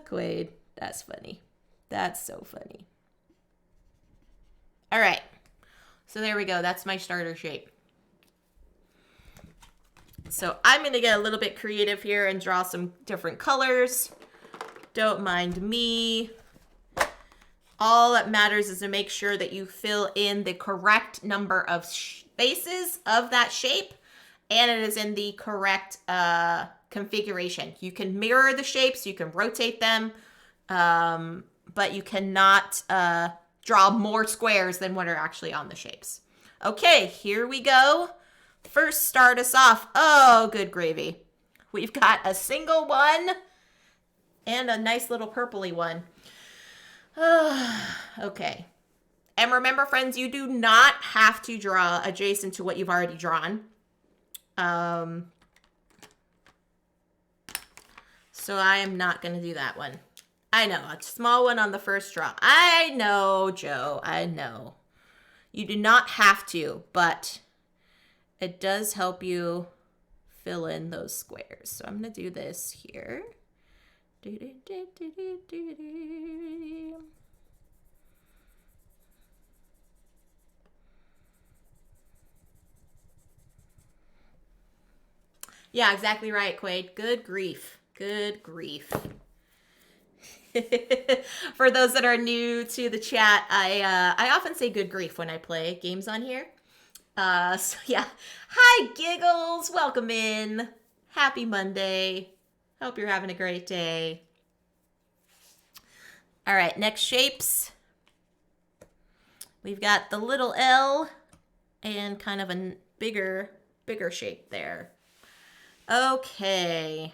Quaid, that's funny. That's so funny. All right. So there we go. That's my starter shape. So I'm going to get a little bit creative here and draw some different colors. Don't mind me. All that matters is to make sure that you fill in the correct number of spaces of that shape, and it is in the correct configuration. You can mirror the shapes, you can rotate them, but you cannot draw more squares than what are actually on the shapes. Okay, here we go. First, start us off. Oh, good gravy. We've got a single one and a nice little purpley one. Okay. And remember, friends, you do not have to draw adjacent to what you've already drawn. So I am not going to do that one. I know, a small one on the first draw. I know, Joe, I know. You do not have to, but it does help you fill in those squares. So I'm going to do this here. Yeah, exactly right, Quaid. Good grief. Good grief. For those that are new to the chat, I often say good grief when I play games on here. So yeah. Hi, Giggles. Welcome in. Happy Monday. Hope you're having a great day. All right, next shapes. We've got the little L and kind of a bigger shape there. Okay.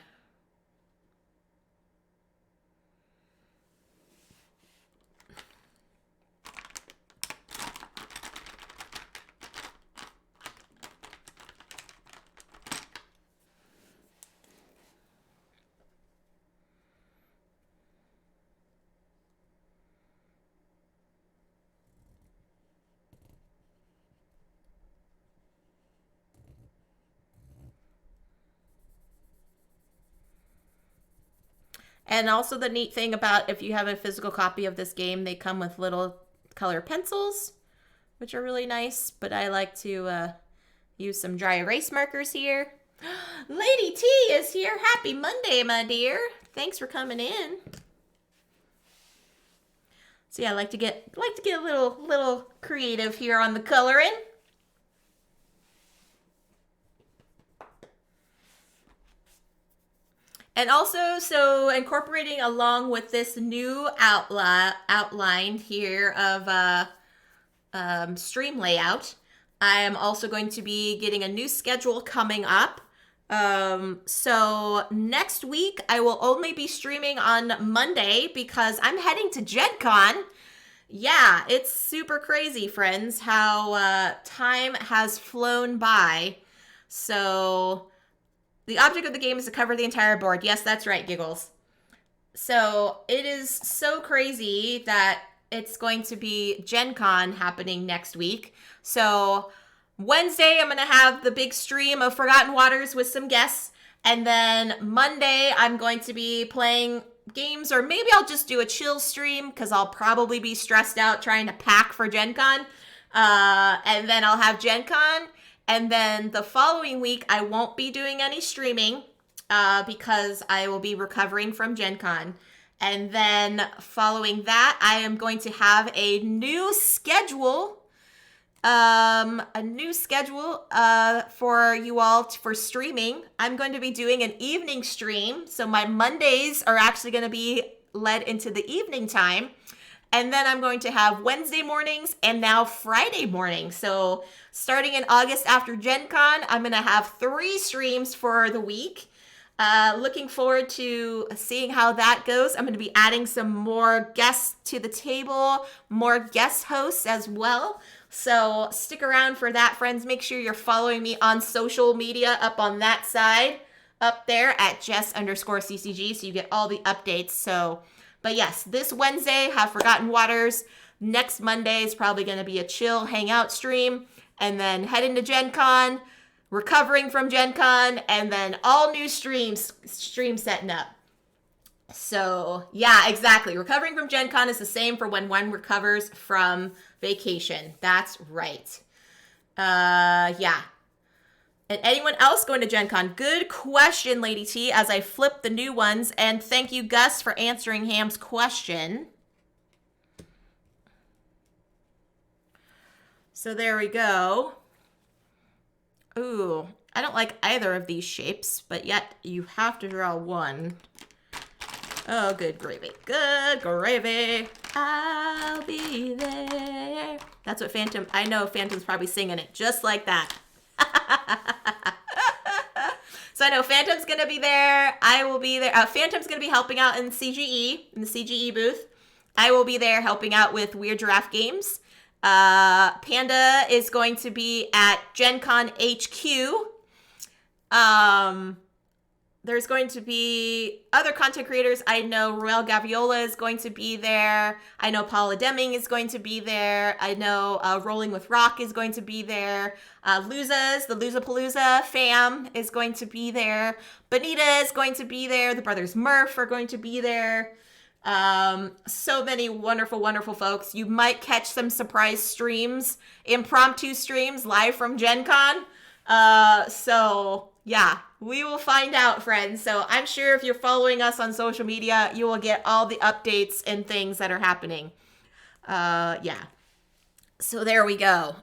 And also the neat thing about if you have a physical copy of this game, they come with little color pencils, which are really nice. But I like to use some dry erase markers here. Lady T is here. Happy Monday, my dear. Thanks for coming in. So yeah, I like to get a little creative here on the coloring. And also, so incorporating along with this new outline here of stream layout, I am also going to be getting a new schedule coming up. So next week, I will only be streaming on Monday because I'm heading to Gen Con. Yeah, it's super crazy, friends, how time has flown by. So the object of the game is to cover the entire board. Yes, that's right, Giggles. So it is so crazy that it's going to be Gen Con happening next week. So Wednesday, I'm going to have the big stream of Forgotten Waters with some guests. And then Monday, I'm going to be playing games, or maybe I'll just do a chill stream because I'll probably be stressed out trying to pack for Gen Con. And then I'll have Gen Con. And then the following week, I won't be doing any streaming because I will be recovering from Gen Con. And then following that, I am going to have a new schedule. For you all for streaming. I'm going to be doing an evening stream. So my Mondays are actually going to be led into the evening time. And then I'm going to have Wednesday mornings and now Friday mornings. So starting in August after Gen Con, I'm going to have 3 streams for the week. Looking forward to seeing how that goes. I'm going to be adding some more guests to the table, more guest hosts as well. So stick around for that, friends. Make sure you're following me on social media up on that side, up there at Jess_CCG, so you get all the updates. So, but yes, this Wednesday, have Forgotten Waters. Next Monday is probably going to be a chill hangout stream. And then head into Gen Con, recovering from Gen Con, and then all new stream setting up. So, yeah, exactly. Recovering from Gen Con is the same for when one recovers from vacation. That's right. Yeah. And anyone else going to Gen Con? Good question, Lady T, as I flip the new ones. And thank you, Gus, for answering Ham's question. So there we go. Ooh, I don't like either of these shapes, but yet you have to draw one. Oh, good gravy. Good gravy. I'll be there. That's what Phantom, I know Phantom's probably singing it just like that. So I know Phantom's going to be there. I will be there. Phantom's going to be helping out in the CGE booth. I will be there helping out with Weird Giraffe Games. Panda is going to be at Gen Con HQ. There's going to be other content creators. I know Royal Gaviola is going to be there. I know Paula Deming is going to be there. I know Rolling with Rock is going to be there. The Luzapalooza fam is going to be there. Bonita is going to be there. The Brothers Murph are going to be there. So many wonderful, wonderful folks. You might catch some surprise streams, impromptu streams live from Gen Con. So yeah, we will find out, friends. So I'm sure if you're following us on social media, you will get all the updates and things that are happening. Yeah. So there we go.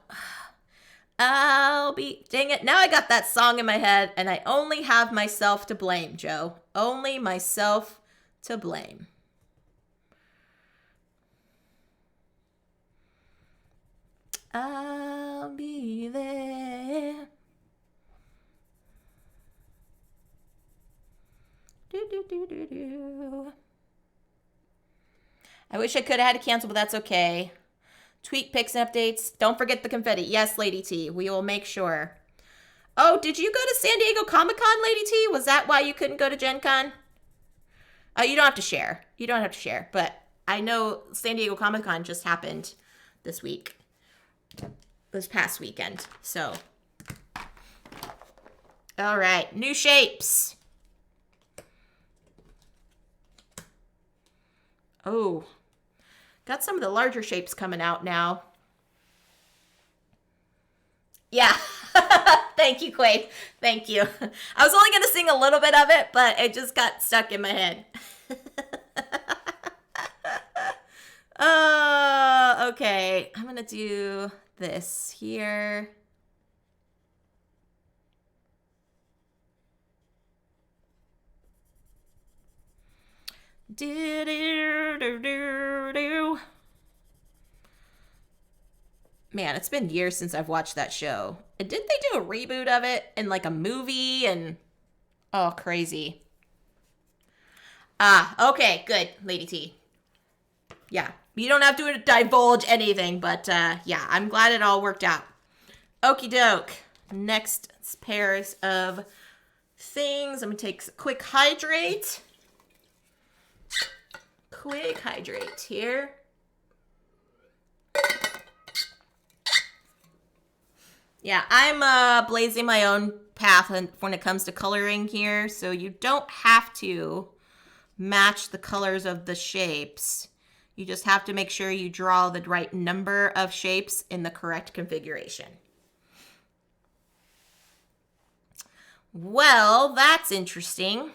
Dang it. Now I got that song in my head and I only have myself to blame, Joe. Only myself to blame. I'll be there. I wish I could have had to cancel, but that's okay. Tweet pics and updates. Don't forget the confetti. Yes, Lady T. We will make sure. Oh, did you go to San Diego Comic-Con, Lady T? Was that why you couldn't go to Gen Con? You don't have to share. You don't have to share. But I know San Diego Comic-Con just happened this week. This past weekend. So. All right. New shapes. Oh, got some of the larger shapes coming out now. Yeah. Thank you, Quaid. Thank you. I was only going to sing a little bit of it, but it just got stuck in my head. Okay. I'm going to do this here. Man, it's been years since I've watched that show. And didn't they do a reboot of it in like a movie and oh, crazy. Okay, good, Lady T. Yeah, you don't have to divulge anything, but yeah, I'm glad it all worked out. Okie doke. Next pairs of things. I'm gonna take a quick hydrate. Quick hydrate here. Yeah, I'm blazing my own path when it comes to coloring here. So you don't have to match the colors of the shapes. You just have to make sure you draw the right number of shapes in the correct configuration. Well, that's interesting.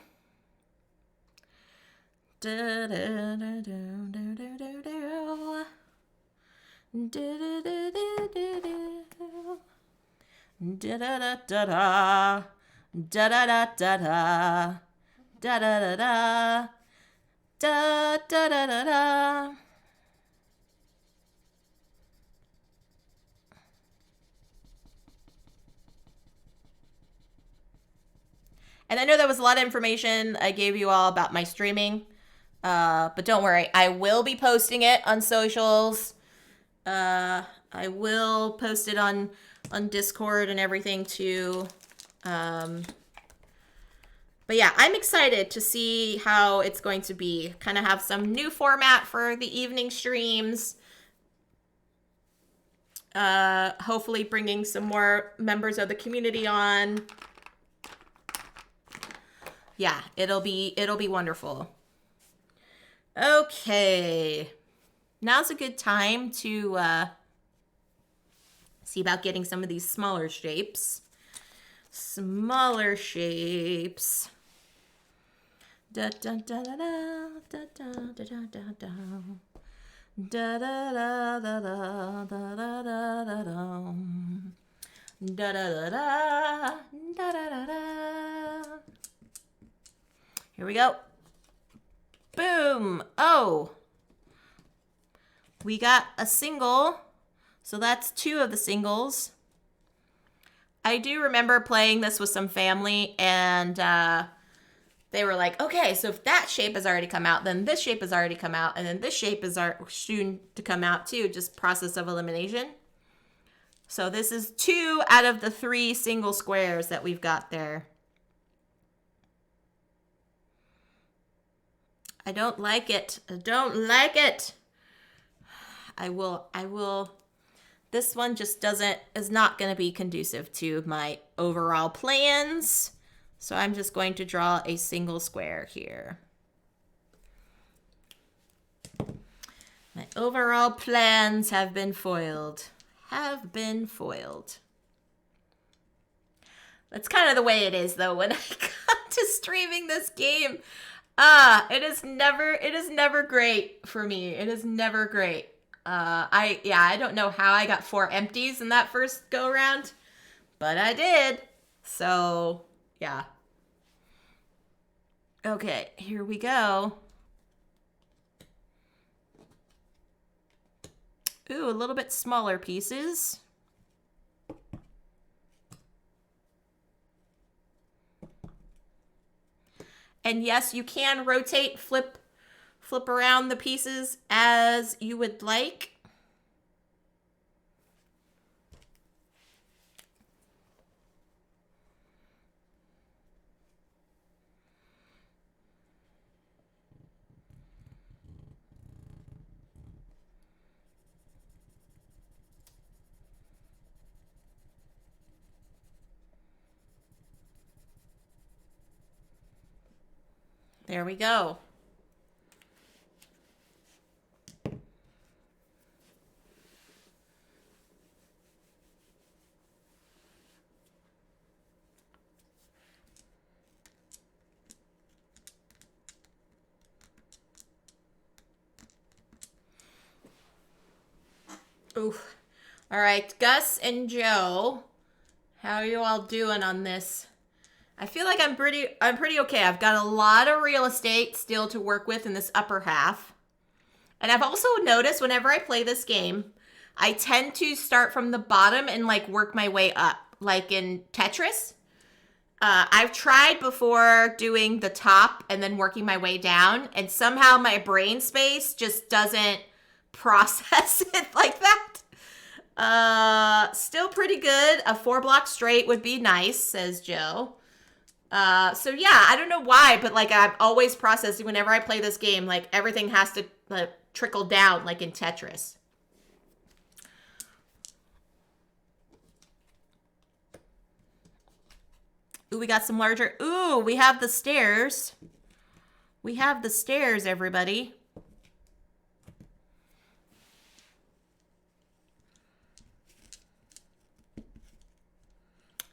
And I know that was a lot of information I gave you all about my streaming, but don't worry, I will be posting it on socials. I will post it on Discord and everything too. But yeah, I'm excited to see how it's going to be. Kind of have some new format for the evening streams. Hopefully bringing some more members of the community on. Yeah, it'll be wonderful. Okay. Now's a good time to see about getting some of these smaller shapes. Smaller shapes. Da da da da da da da da da da da. Da da da da da da da da da da. Da da da da da da da. Here we go. Boom. Oh. We got a single. So that's 2 of the singles. I do remember playing this with some family, and they were like, okay, so if that shape has already come out, then this shape has already come out, and then this shape is soon to come out too, just process of elimination. So this is 2 out of the 3 single squares that we've got there. I don't like it. I don't like it. I will. This one just is not going to be conducive to my overall plans. So I'm just going to draw a single square here. My overall plans have been foiled. Have been foiled. That's kind of the way it is though when I come to streaming this game. It is never great for me. It is never great. I don't know how I got 4 empties in that first go round, but I did. So, yeah. Okay, here we go. Ooh, a little bit smaller pieces. And yes, you can rotate, flip around the pieces as you would like. There we go. Oof. All right, Gus and Joe, how are you all doing on this? I feel like I'm pretty okay. I've got a lot of real estate still to work with in this upper half. And I've also noticed whenever I play this game, I tend to start from the bottom and like work my way up, like in Tetris. I've tried before doing the top and then working my way down, and somehow my brain space just doesn't process it like that. Still pretty good. A 4-block straight would be nice, says Joe. So yeah, I don't know why, but like I'm always processing whenever I play this game, like everything has to trickle down like in Tetris. Ooh, we got some larger. Ooh, we have the stairs. We have the stairs, everybody.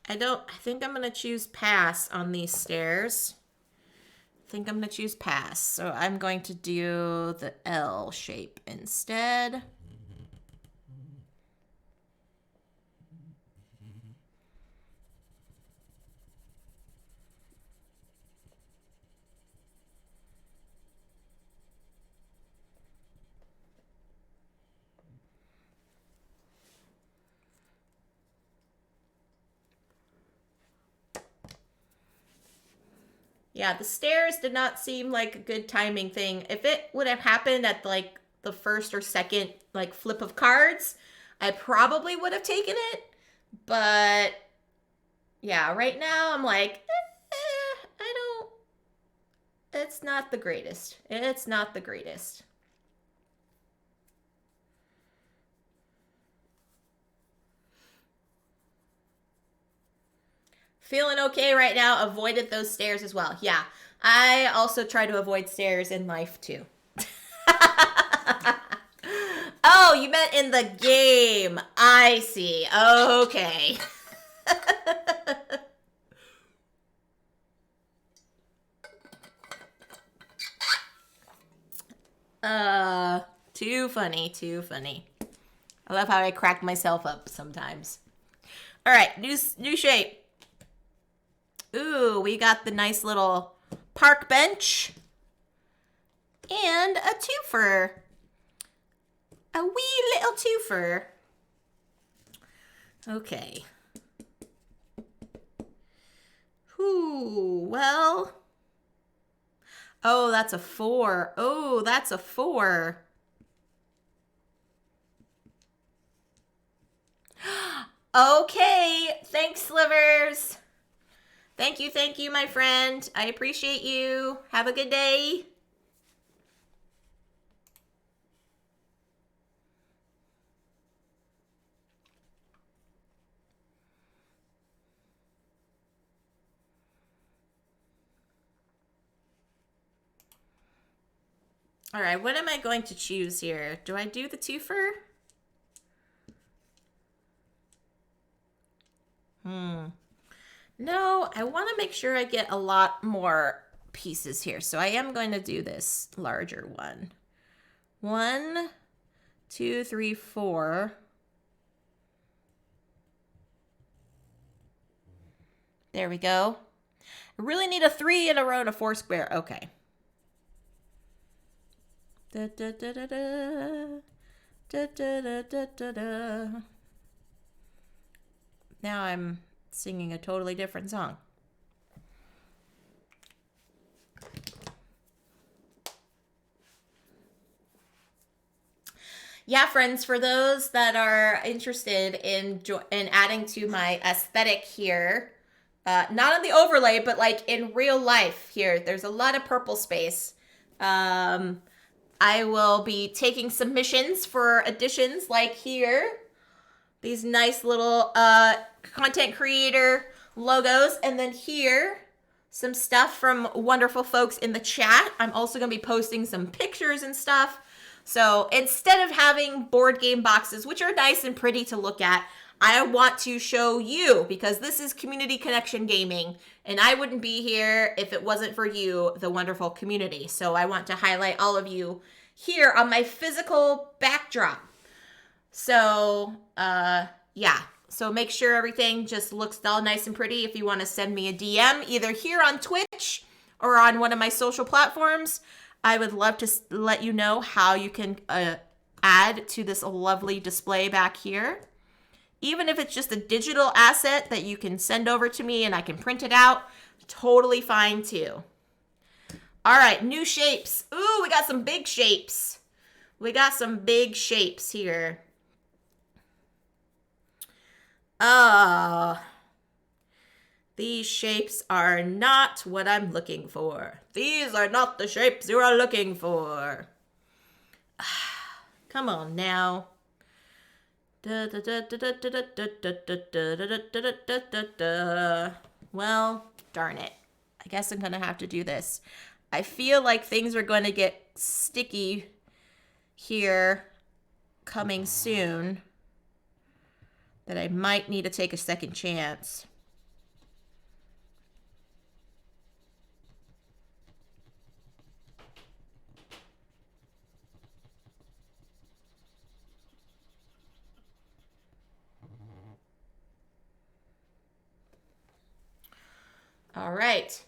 I think I'm going to choose pass on these stairs. I think I'm going to choose pass. So I'm going to do the L shape instead. Yeah, the stairs did not seem like a good timing thing. If it would have happened at like the first or second like flip of cards, I probably would have taken it. But yeah, right now I'm like, I don't, it's not the greatest. It's not the greatest. Feeling okay right now. Avoided those stairs as well. Yeah, I also try to avoid stairs in life too. Oh, you meant in the game. I see. Okay. Too funny, too funny. I love how I crack myself up sometimes. All right, new shape. Ooh, we got the nice little park bench and a twofer. A wee little twofer. Okay. Ooh, well. Oh, that's a 4. Oh, that's a 4. Okay, thanks, Slivers. Thank you, my friend. I appreciate you. Have a good day. All right, what am I going to choose here? Do I do the twofer? No, I want to make sure I get a lot more pieces here. So I am going to do this larger one. 1, 2, 3, 4. There we go. I really need a 3 in a row and a 4 square. Okay. Da, da, da, da, da. Da, da, da, da, da, da. Now I'm singing a totally different song. Yeah, friends, for those that are interested in adding to my aesthetic here, not on the overlay, but like in real life here, there's a lot of purple space. I will be taking submissions for additions like here. These nice little content creator logos. And then here, some stuff from wonderful folks in the chat. I'm also going to be posting some pictures and stuff. So instead of having board game boxes, which are nice and pretty to look at, I want to show you, because this is Community Connection Gaming, and I wouldn't be here if it wasn't for you, the wonderful community. So I want to highlight all of you here on my physical backdrop. So, yeah. So make sure everything just looks all nice and pretty. If you want to send me a DM, either here on Twitch or on one of my social platforms, I would love to let you know how you can add to this lovely display back here. Even if it's just a digital asset that you can send over to me and I can print it out, totally fine too. All right, new shapes. Ooh, we got some big shapes. We got some big shapes here. These shapes are not what I'm looking for. These are not the shapes you are looking for. Come on now. Well, darn it. I guess I'm going to have to do this. I feel like things are going to get sticky here coming soon, that I might need to take a second chance. All right.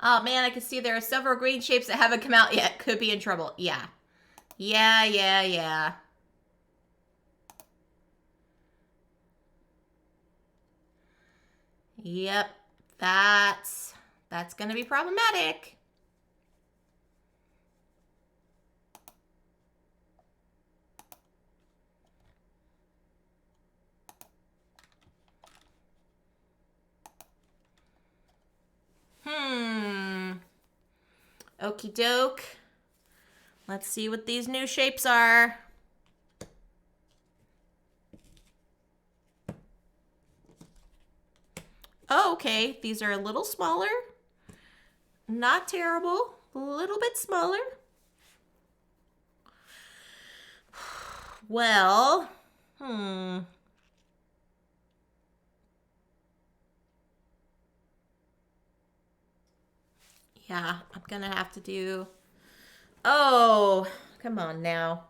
Oh man, I can see there are several green shapes that haven't come out yet. Could be in trouble. Yeah. Yeah. Yep. That's gonna be problematic. Okie doke. Let's see what these new shapes are. Oh, okay. These are a little smaller. Not terrible. A little bit smaller. Well, yeah, I'm gonna have to do... Oh, come on now.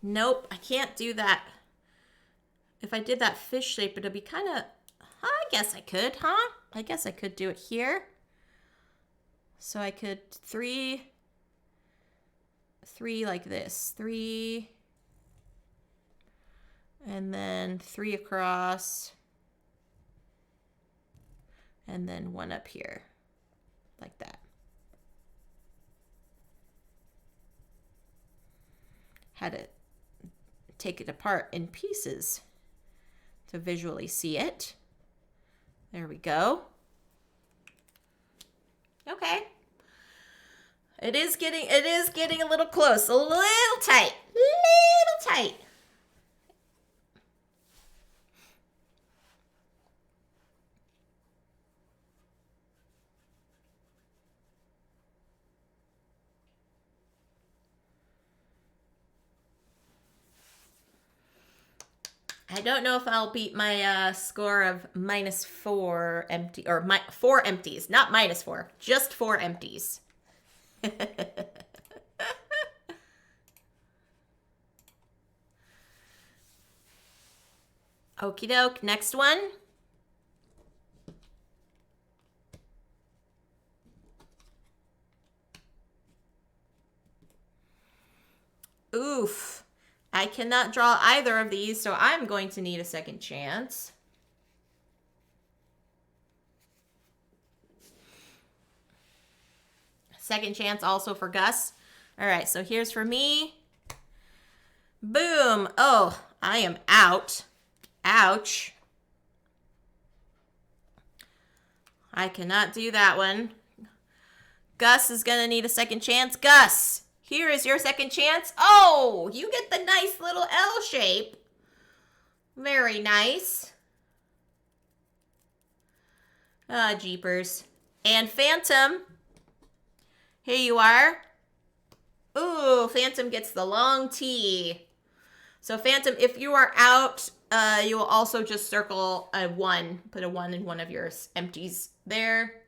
Nope, I can't do that. If I did that fish shape, it'd be kind of... I guess I could, huh? I guess I could do it here. So I could three like this. 3, and then 3 across, and then 1 up here, like that. Had to take it apart in pieces to visually see it. There we go. Okay. It is getting a little close, a little tight, I don't know if I'll beat my score of -4 empty, or 4 empties, not -4, just 4 empties. Okie doke, next one. Oof. I cannot draw either of these, so I'm going to need a second chance. Second chance also for Gus. All right, so here's for me. Boom. Oh, I am out. Ouch. I cannot do that one. Gus is going to need a second chance. Gus, here is your second chance. Oh, you get the nice little L shape. Very nice. Ah, jeepers. And Phantom, here you are. Ooh, Phantom gets the long T. So Phantom, if you are out, you will also just circle a 1. Put a 1 in one of your empties there.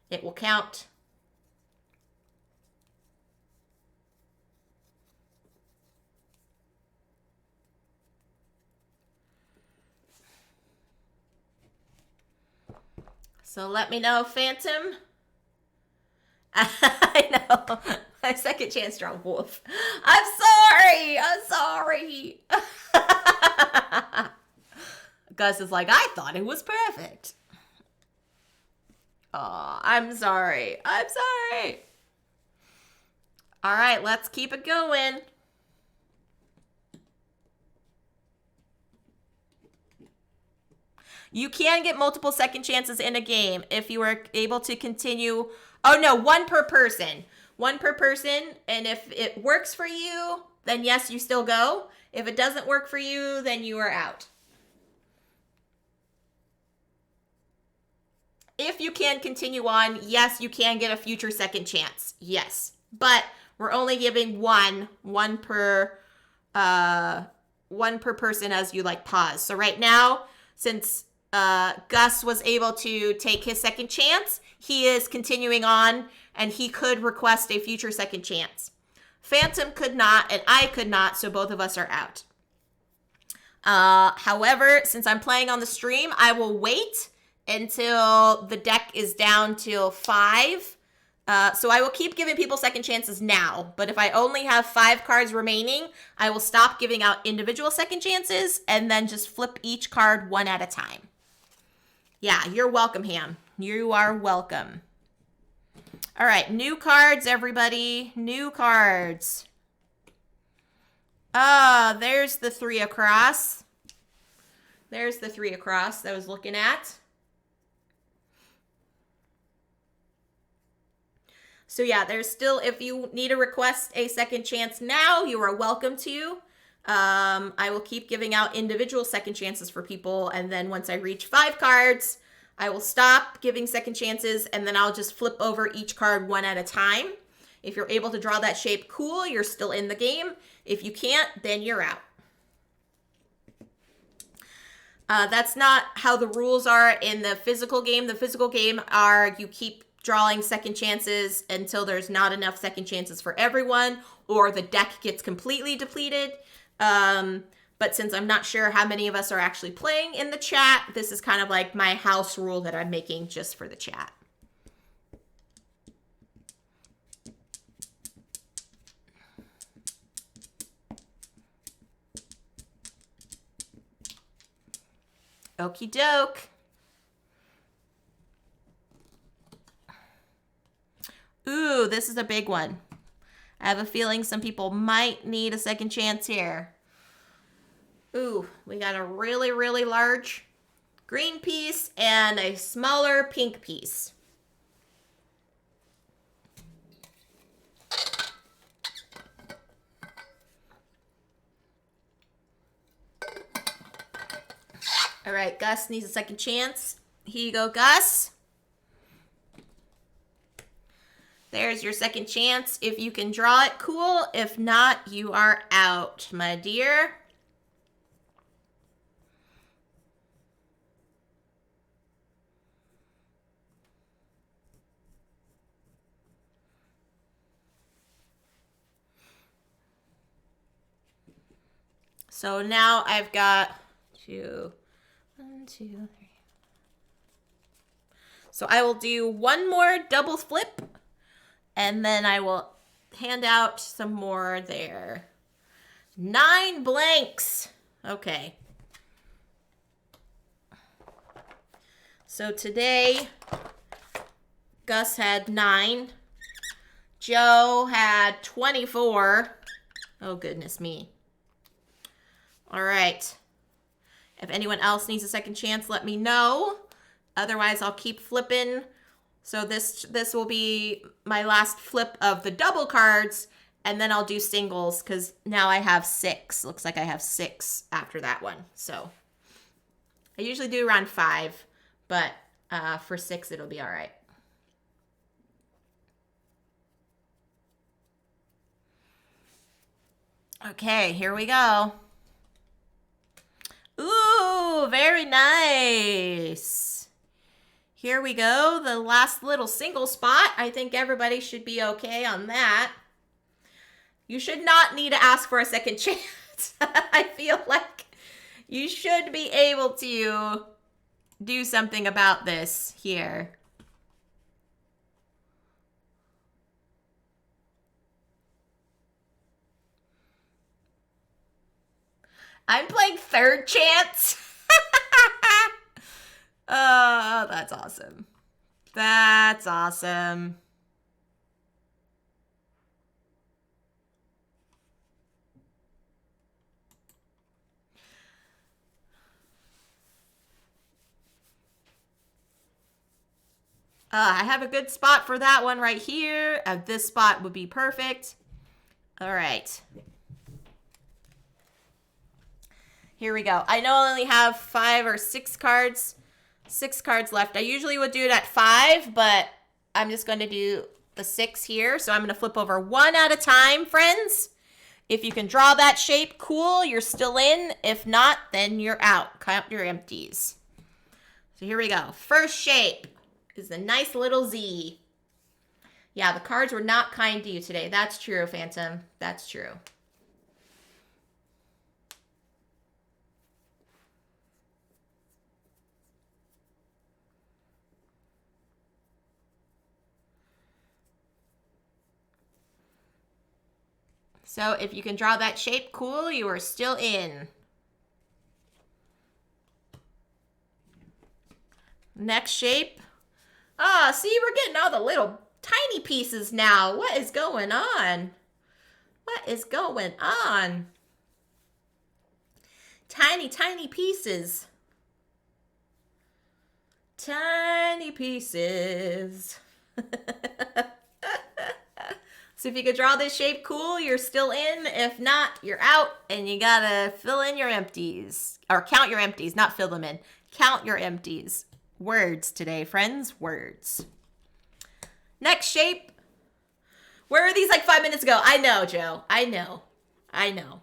It will count. So let me know, Phantom. I know. My second chance draw wolf. I'm sorry. Gus is like, I thought it was perfect. Oh, I'm sorry. All right, let's keep it going. You can get multiple second chances in a game if you are able to continue. Oh no, one per person. And if it works for you, then yes, you still go. If it doesn't work for you, then you are out. If you can continue on, yes, you can get a future second chance. Yes. But we're only giving one per person as you like pause. So right now, since Gus was able to take his second chance, he is continuing on, and he could request a future second chance. Phantom could not, and I could not, so both of us are out. However, since I'm playing on the stream, I will wait until the deck is down to 5. So I will keep giving people second chances now, but if I only have 5 cards remaining, I will stop giving out individual second chances and then just flip each card one at a time. Yeah, you're welcome, Ham. You are welcome. All right, new cards, everybody. New cards. There's the 3 across. There's the 3 across that I was looking at. So yeah, there's still, if you need to request a second chance now, you are welcome to. I will keep giving out individual second chances for people, and then once I reach 5 cards, I will stop giving second chances, and then I'll just flip over each card one at a time. If you're able to draw that shape, cool, you're still in the game. If you can't, then you're out. That's not how the rules are in the physical game. The physical game are you keep drawing second chances until there's not enough second chances for everyone, or the deck gets completely depleted. But since I'm not sure how many of us are actually playing in the chat, this is kind of like my house rule that I'm making just for the chat. Okie doke. Ooh, this is a big one. I have a feeling some people might need a second chance here. Ooh, we got a really, really large green piece and a smaller pink piece. All right, Gus needs a second chance. Here you go, Gus. There's your second chance. If you can draw it, cool. If not, you are out, my dear. So now I've got 1, 2, 3. So I will do one more double flip, and then I will hand out some more there. 9 blanks. Okay. So today, Gus had 9. Joe had 24. Oh, goodness me. All right. If anyone else needs a second chance, let me know. Otherwise, I'll keep flipping. So this will be my last flip of the double cards, and then I'll do singles because now I have 6. Looks like I have 6 after that one. So I usually do around 5, but for 6, it'll be all right. Okay, here we go. Ooh, very nice. Here we go. The last little single spot. I think everybody should be okay on that. You should not need to ask for a second chance. I feel like you should be able to do something about this here. I'm playing third chance. Oh, that's awesome. That's awesome. I have a good spot for that one right here. This spot would be perfect. All right. Here we go. I know I only have 5 or 6 cards. 6 cards left. I usually would do it at 5, but I'm just going to do the 6 here. So I'm going to flip over 1 at a time, friends. If you can draw that shape, cool. You're still in. If not, then you're out. Count your empties. So here we go. First shape is a nice little Z. Yeah, the cards were not kind to you today. That's true, Phantom. That's true. So if you can draw that shape, cool, you are still in. Next shape. Ah, see, we're getting all the little tiny pieces now. What is going on? What is going on? Tiny, tiny pieces. Tiny pieces. So if you could draw this shape, cool, you're still in. If not, you're out, and you gotta fill in your empties. Or count your empties, not fill them in. Count your empties. Words today, friends, words. Next shape. Where are these like 5 minutes ago? I know, Joe. I know. I know.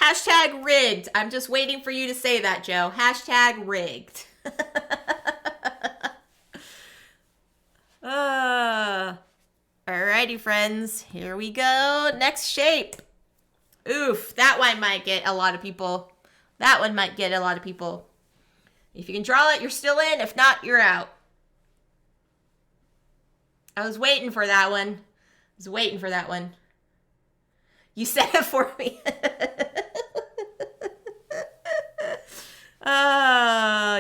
Hashtag rigged. I'm just waiting for you to say that, Joe. Hashtag rigged. Alrighty, friends. Here we go. Next shape. Oof, that one might get a lot of people. That one might get a lot of people. If you can draw it, you're still in. If not, you're out. I was waiting for that one. I was waiting for that one. You said it for me.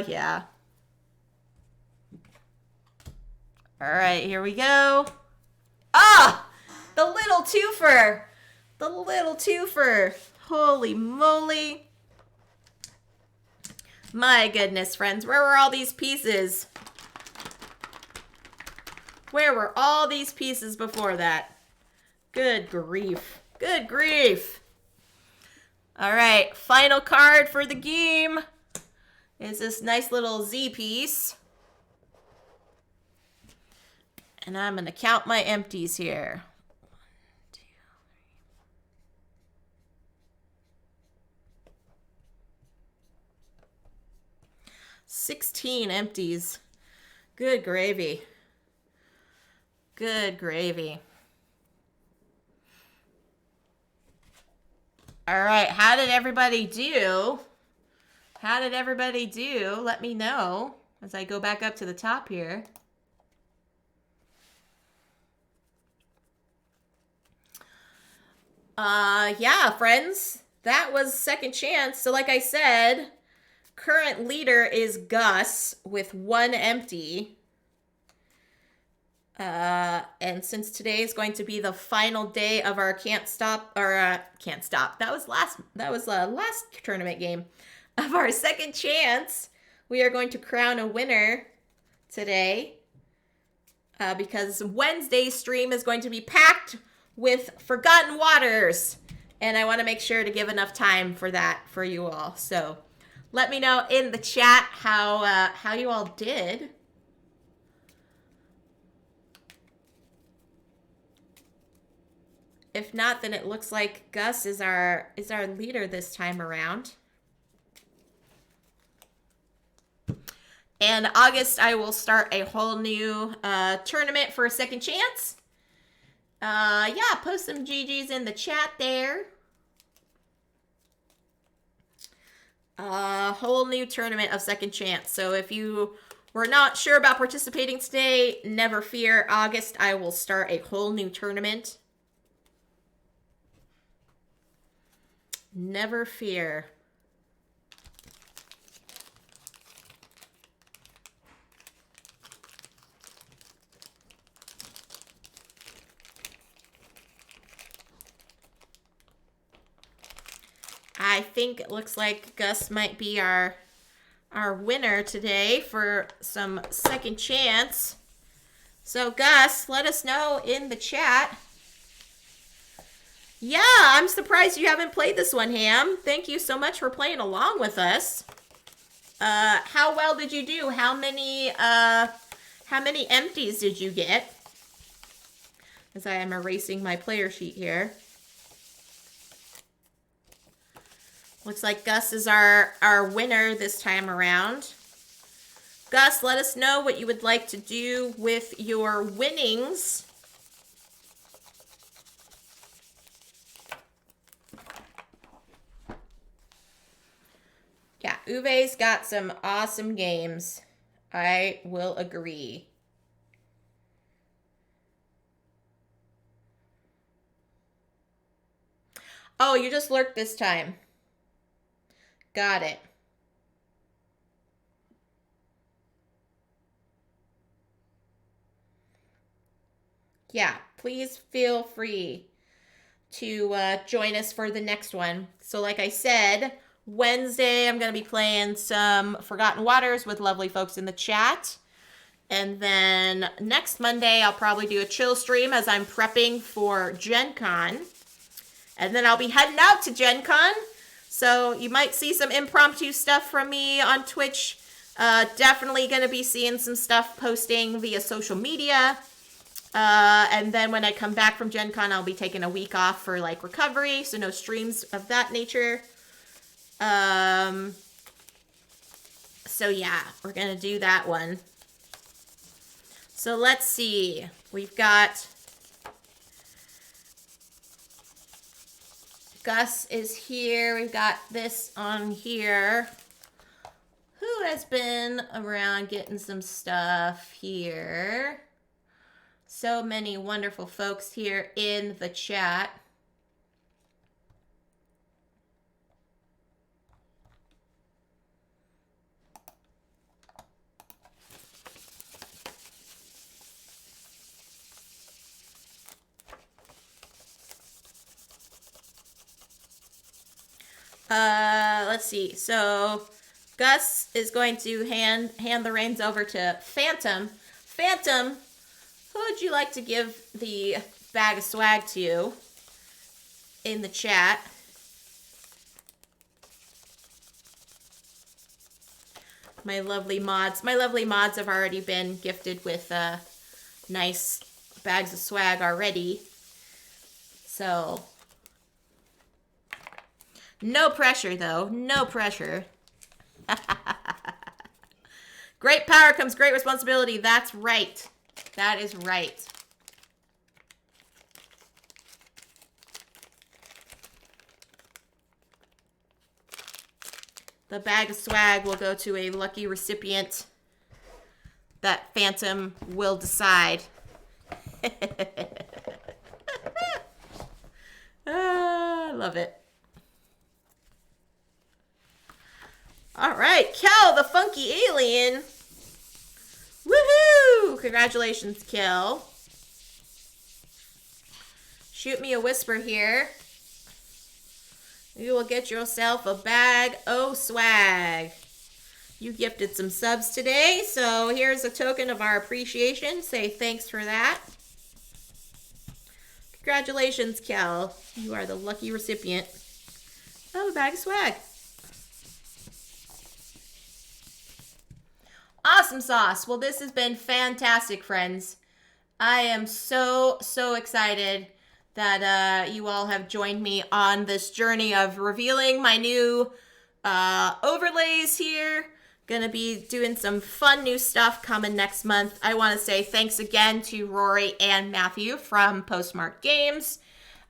Yeah. All right, here we go. Ah, the little twofer. The little twofer. Holy moly. My goodness, friends. Where were all these pieces? Where were all these pieces before that? Good grief. Good grief. All right, final card for the game is this nice little Z piece. And I'm going to count my empties here. 1, 2, 3. 16 empties. Good gravy. Good gravy. All right, how did everybody do? How did everybody do? Let me know as I go back up to the top here. Yeah, friends, that was second chance. So like I said, current leader is Gus with 1 empty. And since today is going to be the final day of our can't stop. That was last tournament game of our second chance. We are going to crown a winner today. Because Wednesday's stream is going to be packed with Forgotten Waters. And I want to make sure to give enough time for that for you all. So let me know in the chat how you all did. If not, then it looks like Gus is our leader this time around. And August, I will start a whole new tournament for a second chance. Yeah, post some GGs in the chat there. A whole new tournament of Second Chance. So if you were not sure about participating today, never fear. August, I will start a whole new tournament. Never fear. I think it looks like Gus might be our winner today for some Second Chance. So Gus, let us know in the chat. Yeah, I'm surprised you haven't played this one, Ham. Thank you so much for playing along with us. How well did you do? How many empties did you get? As I am erasing my player sheet here. Looks like Gus is our winner this time around. Gus, let us know what you would like to do with your winnings. Yeah, Uwe's got some awesome games. I will agree. Oh, you just lurked this time. Got it. Yeah, please feel free to join us for the next one. So like I said, Wednesday I'm going to be playing some Forgotten Waters with lovely folks in the chat. And then next Monday I'll probably do a chill stream as I'm prepping for Gen Con. And then I'll be heading out to Gen Con. So you might see some impromptu stuff from me on Twitch. Definitely going to be seeing some stuff posting via social media. And then when I come back from Gen Con, I'll be taking a week off for like recovery. So no streams of that nature. So yeah, we're going to do that one. So let's see. We've got Gus is here. We've got this on here. Who has been around getting some stuff here? So many wonderful folks here in the chat. Let's see. So Gus is going to hand the reins over to Phantom. Phantom, who would you like to give the bag of swag to in the chat? My lovely mods have already been gifted with nice bags of swag already. So no pressure, though. No pressure. Great power comes great responsibility. That's right. That is right. The bag of swag will go to a lucky recipient that Phantom will decide. I love it. All right, Kel, the funky alien. Woohoo! Congratulations, Kel. Shoot me a whisper here. You will get yourself a bag of swag. You gifted some subs today, so here's a token of our appreciation. Say thanks for that. Congratulations, Kel. You are the lucky recipient of a bag of swag. Awesome sauce. Well, this has been fantastic, friends. I am so excited that you all have joined me on this journey of revealing my new overlays here. Gonna be doing some fun new stuff coming next month. I want to say thanks again to Rory and Matthew from Postmark Games.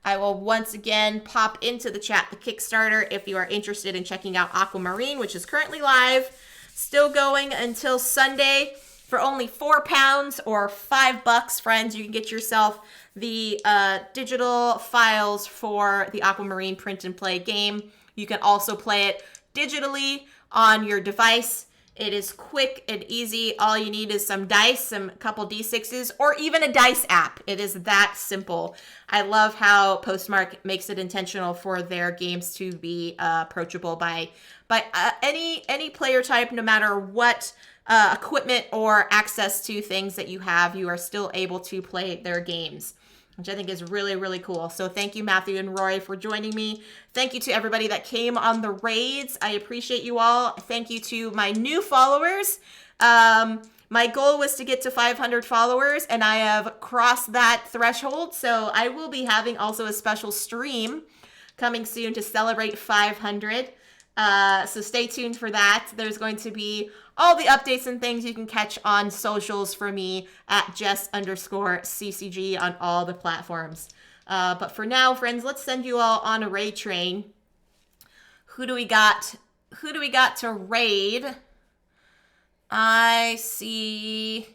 I will once again pop into the chat the Kickstarter if you are interested in checking out Aquamarine, which is currently live, still going until Sunday. For only £4 or $5, friends, you can get yourself the digital files for the Aquamarine print and play game. You can also play it digitally on your device. It is quick and easy. All you need is some dice, some couple D6s, or even a dice app. It is that simple. I love how Postmark makes it intentional for their games to be approachable by any player type, no matter what equipment or access to things that you have. You are still able to play their games, which I think is really, really cool. So thank you, Matthew and Roy, for joining me. Thank you to everybody that came on the raids. I appreciate you all. Thank you to my new followers. My goal was to get to 500 followers, and I have crossed that threshold. So I will be having also a special stream coming soon to celebrate 500. So stay tuned for that. There's going to be all the updates and things you can catch on socials for me at Jess_CCG on all the platforms. But for now, friends, let's send you all on a raid train. Who do we got? Who do we got to raid? I see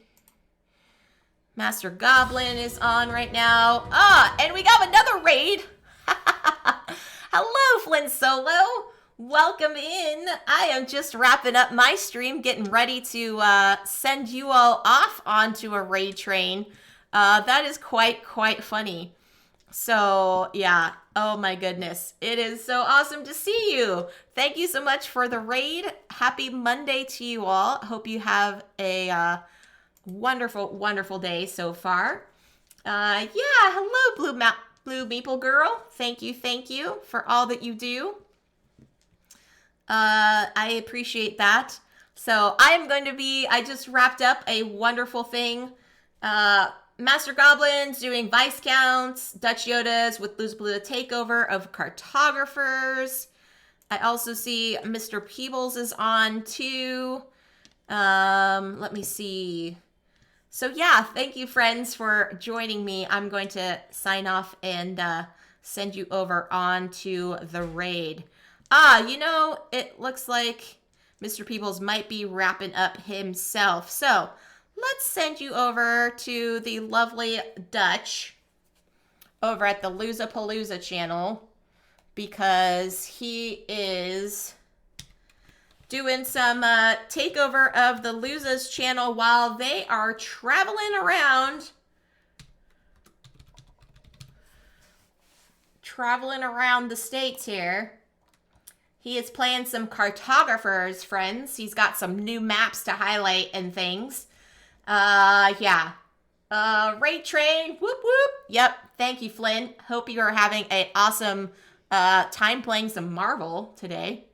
Master Goblin is on right now. And we got another raid. Hello, Flynn Solo. Welcome in. I am just wrapping up my stream, getting ready to send you all off onto a raid train. That is quite funny. So, yeah. Oh my goodness. It is so awesome to see you. Thank you so much for the raid. Happy Monday to you all. Hope you have a wonderful day so far. Yeah. Hello, Blue Meeple Girl. Thank you for all that you do. I appreciate that. So I just wrapped up a wonderful thing. Master Goblins doing Vice Counts, Dutch Yodas with Blues Blue takeover of cartographers. I also see Mr. Peebles is on too. Let me see. So yeah, thank you friends for joining me. I'm going to sign off and send you over on to the raid. It looks like Mr. Peebles might be wrapping up himself. So let's send you over to the lovely Dutch over at the Losapalooza channel because he is doing some takeover of the Losas channel while they are traveling around the states here. He is playing some cartographers, friends. He's got some new maps to highlight and things. Yeah. Raid train, whoop whoop. Yep, thank you, Flynn. Hope you are having an awesome time playing some Marvel today.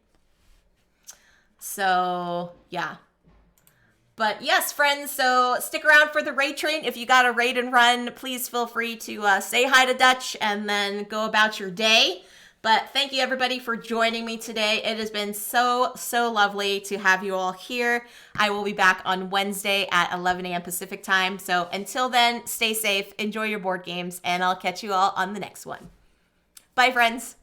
So, yeah. But yes, friends, so stick around for the raid train. If you got a raid and run, please feel free to say hi to Dutch and then go about your day. But thank you, everybody, for joining me today. It has been so lovely to have you all here. I will be back on Wednesday at 11 a.m. Pacific time. So until then, stay safe, enjoy your board games, and I'll catch you all on the next one. Bye, friends.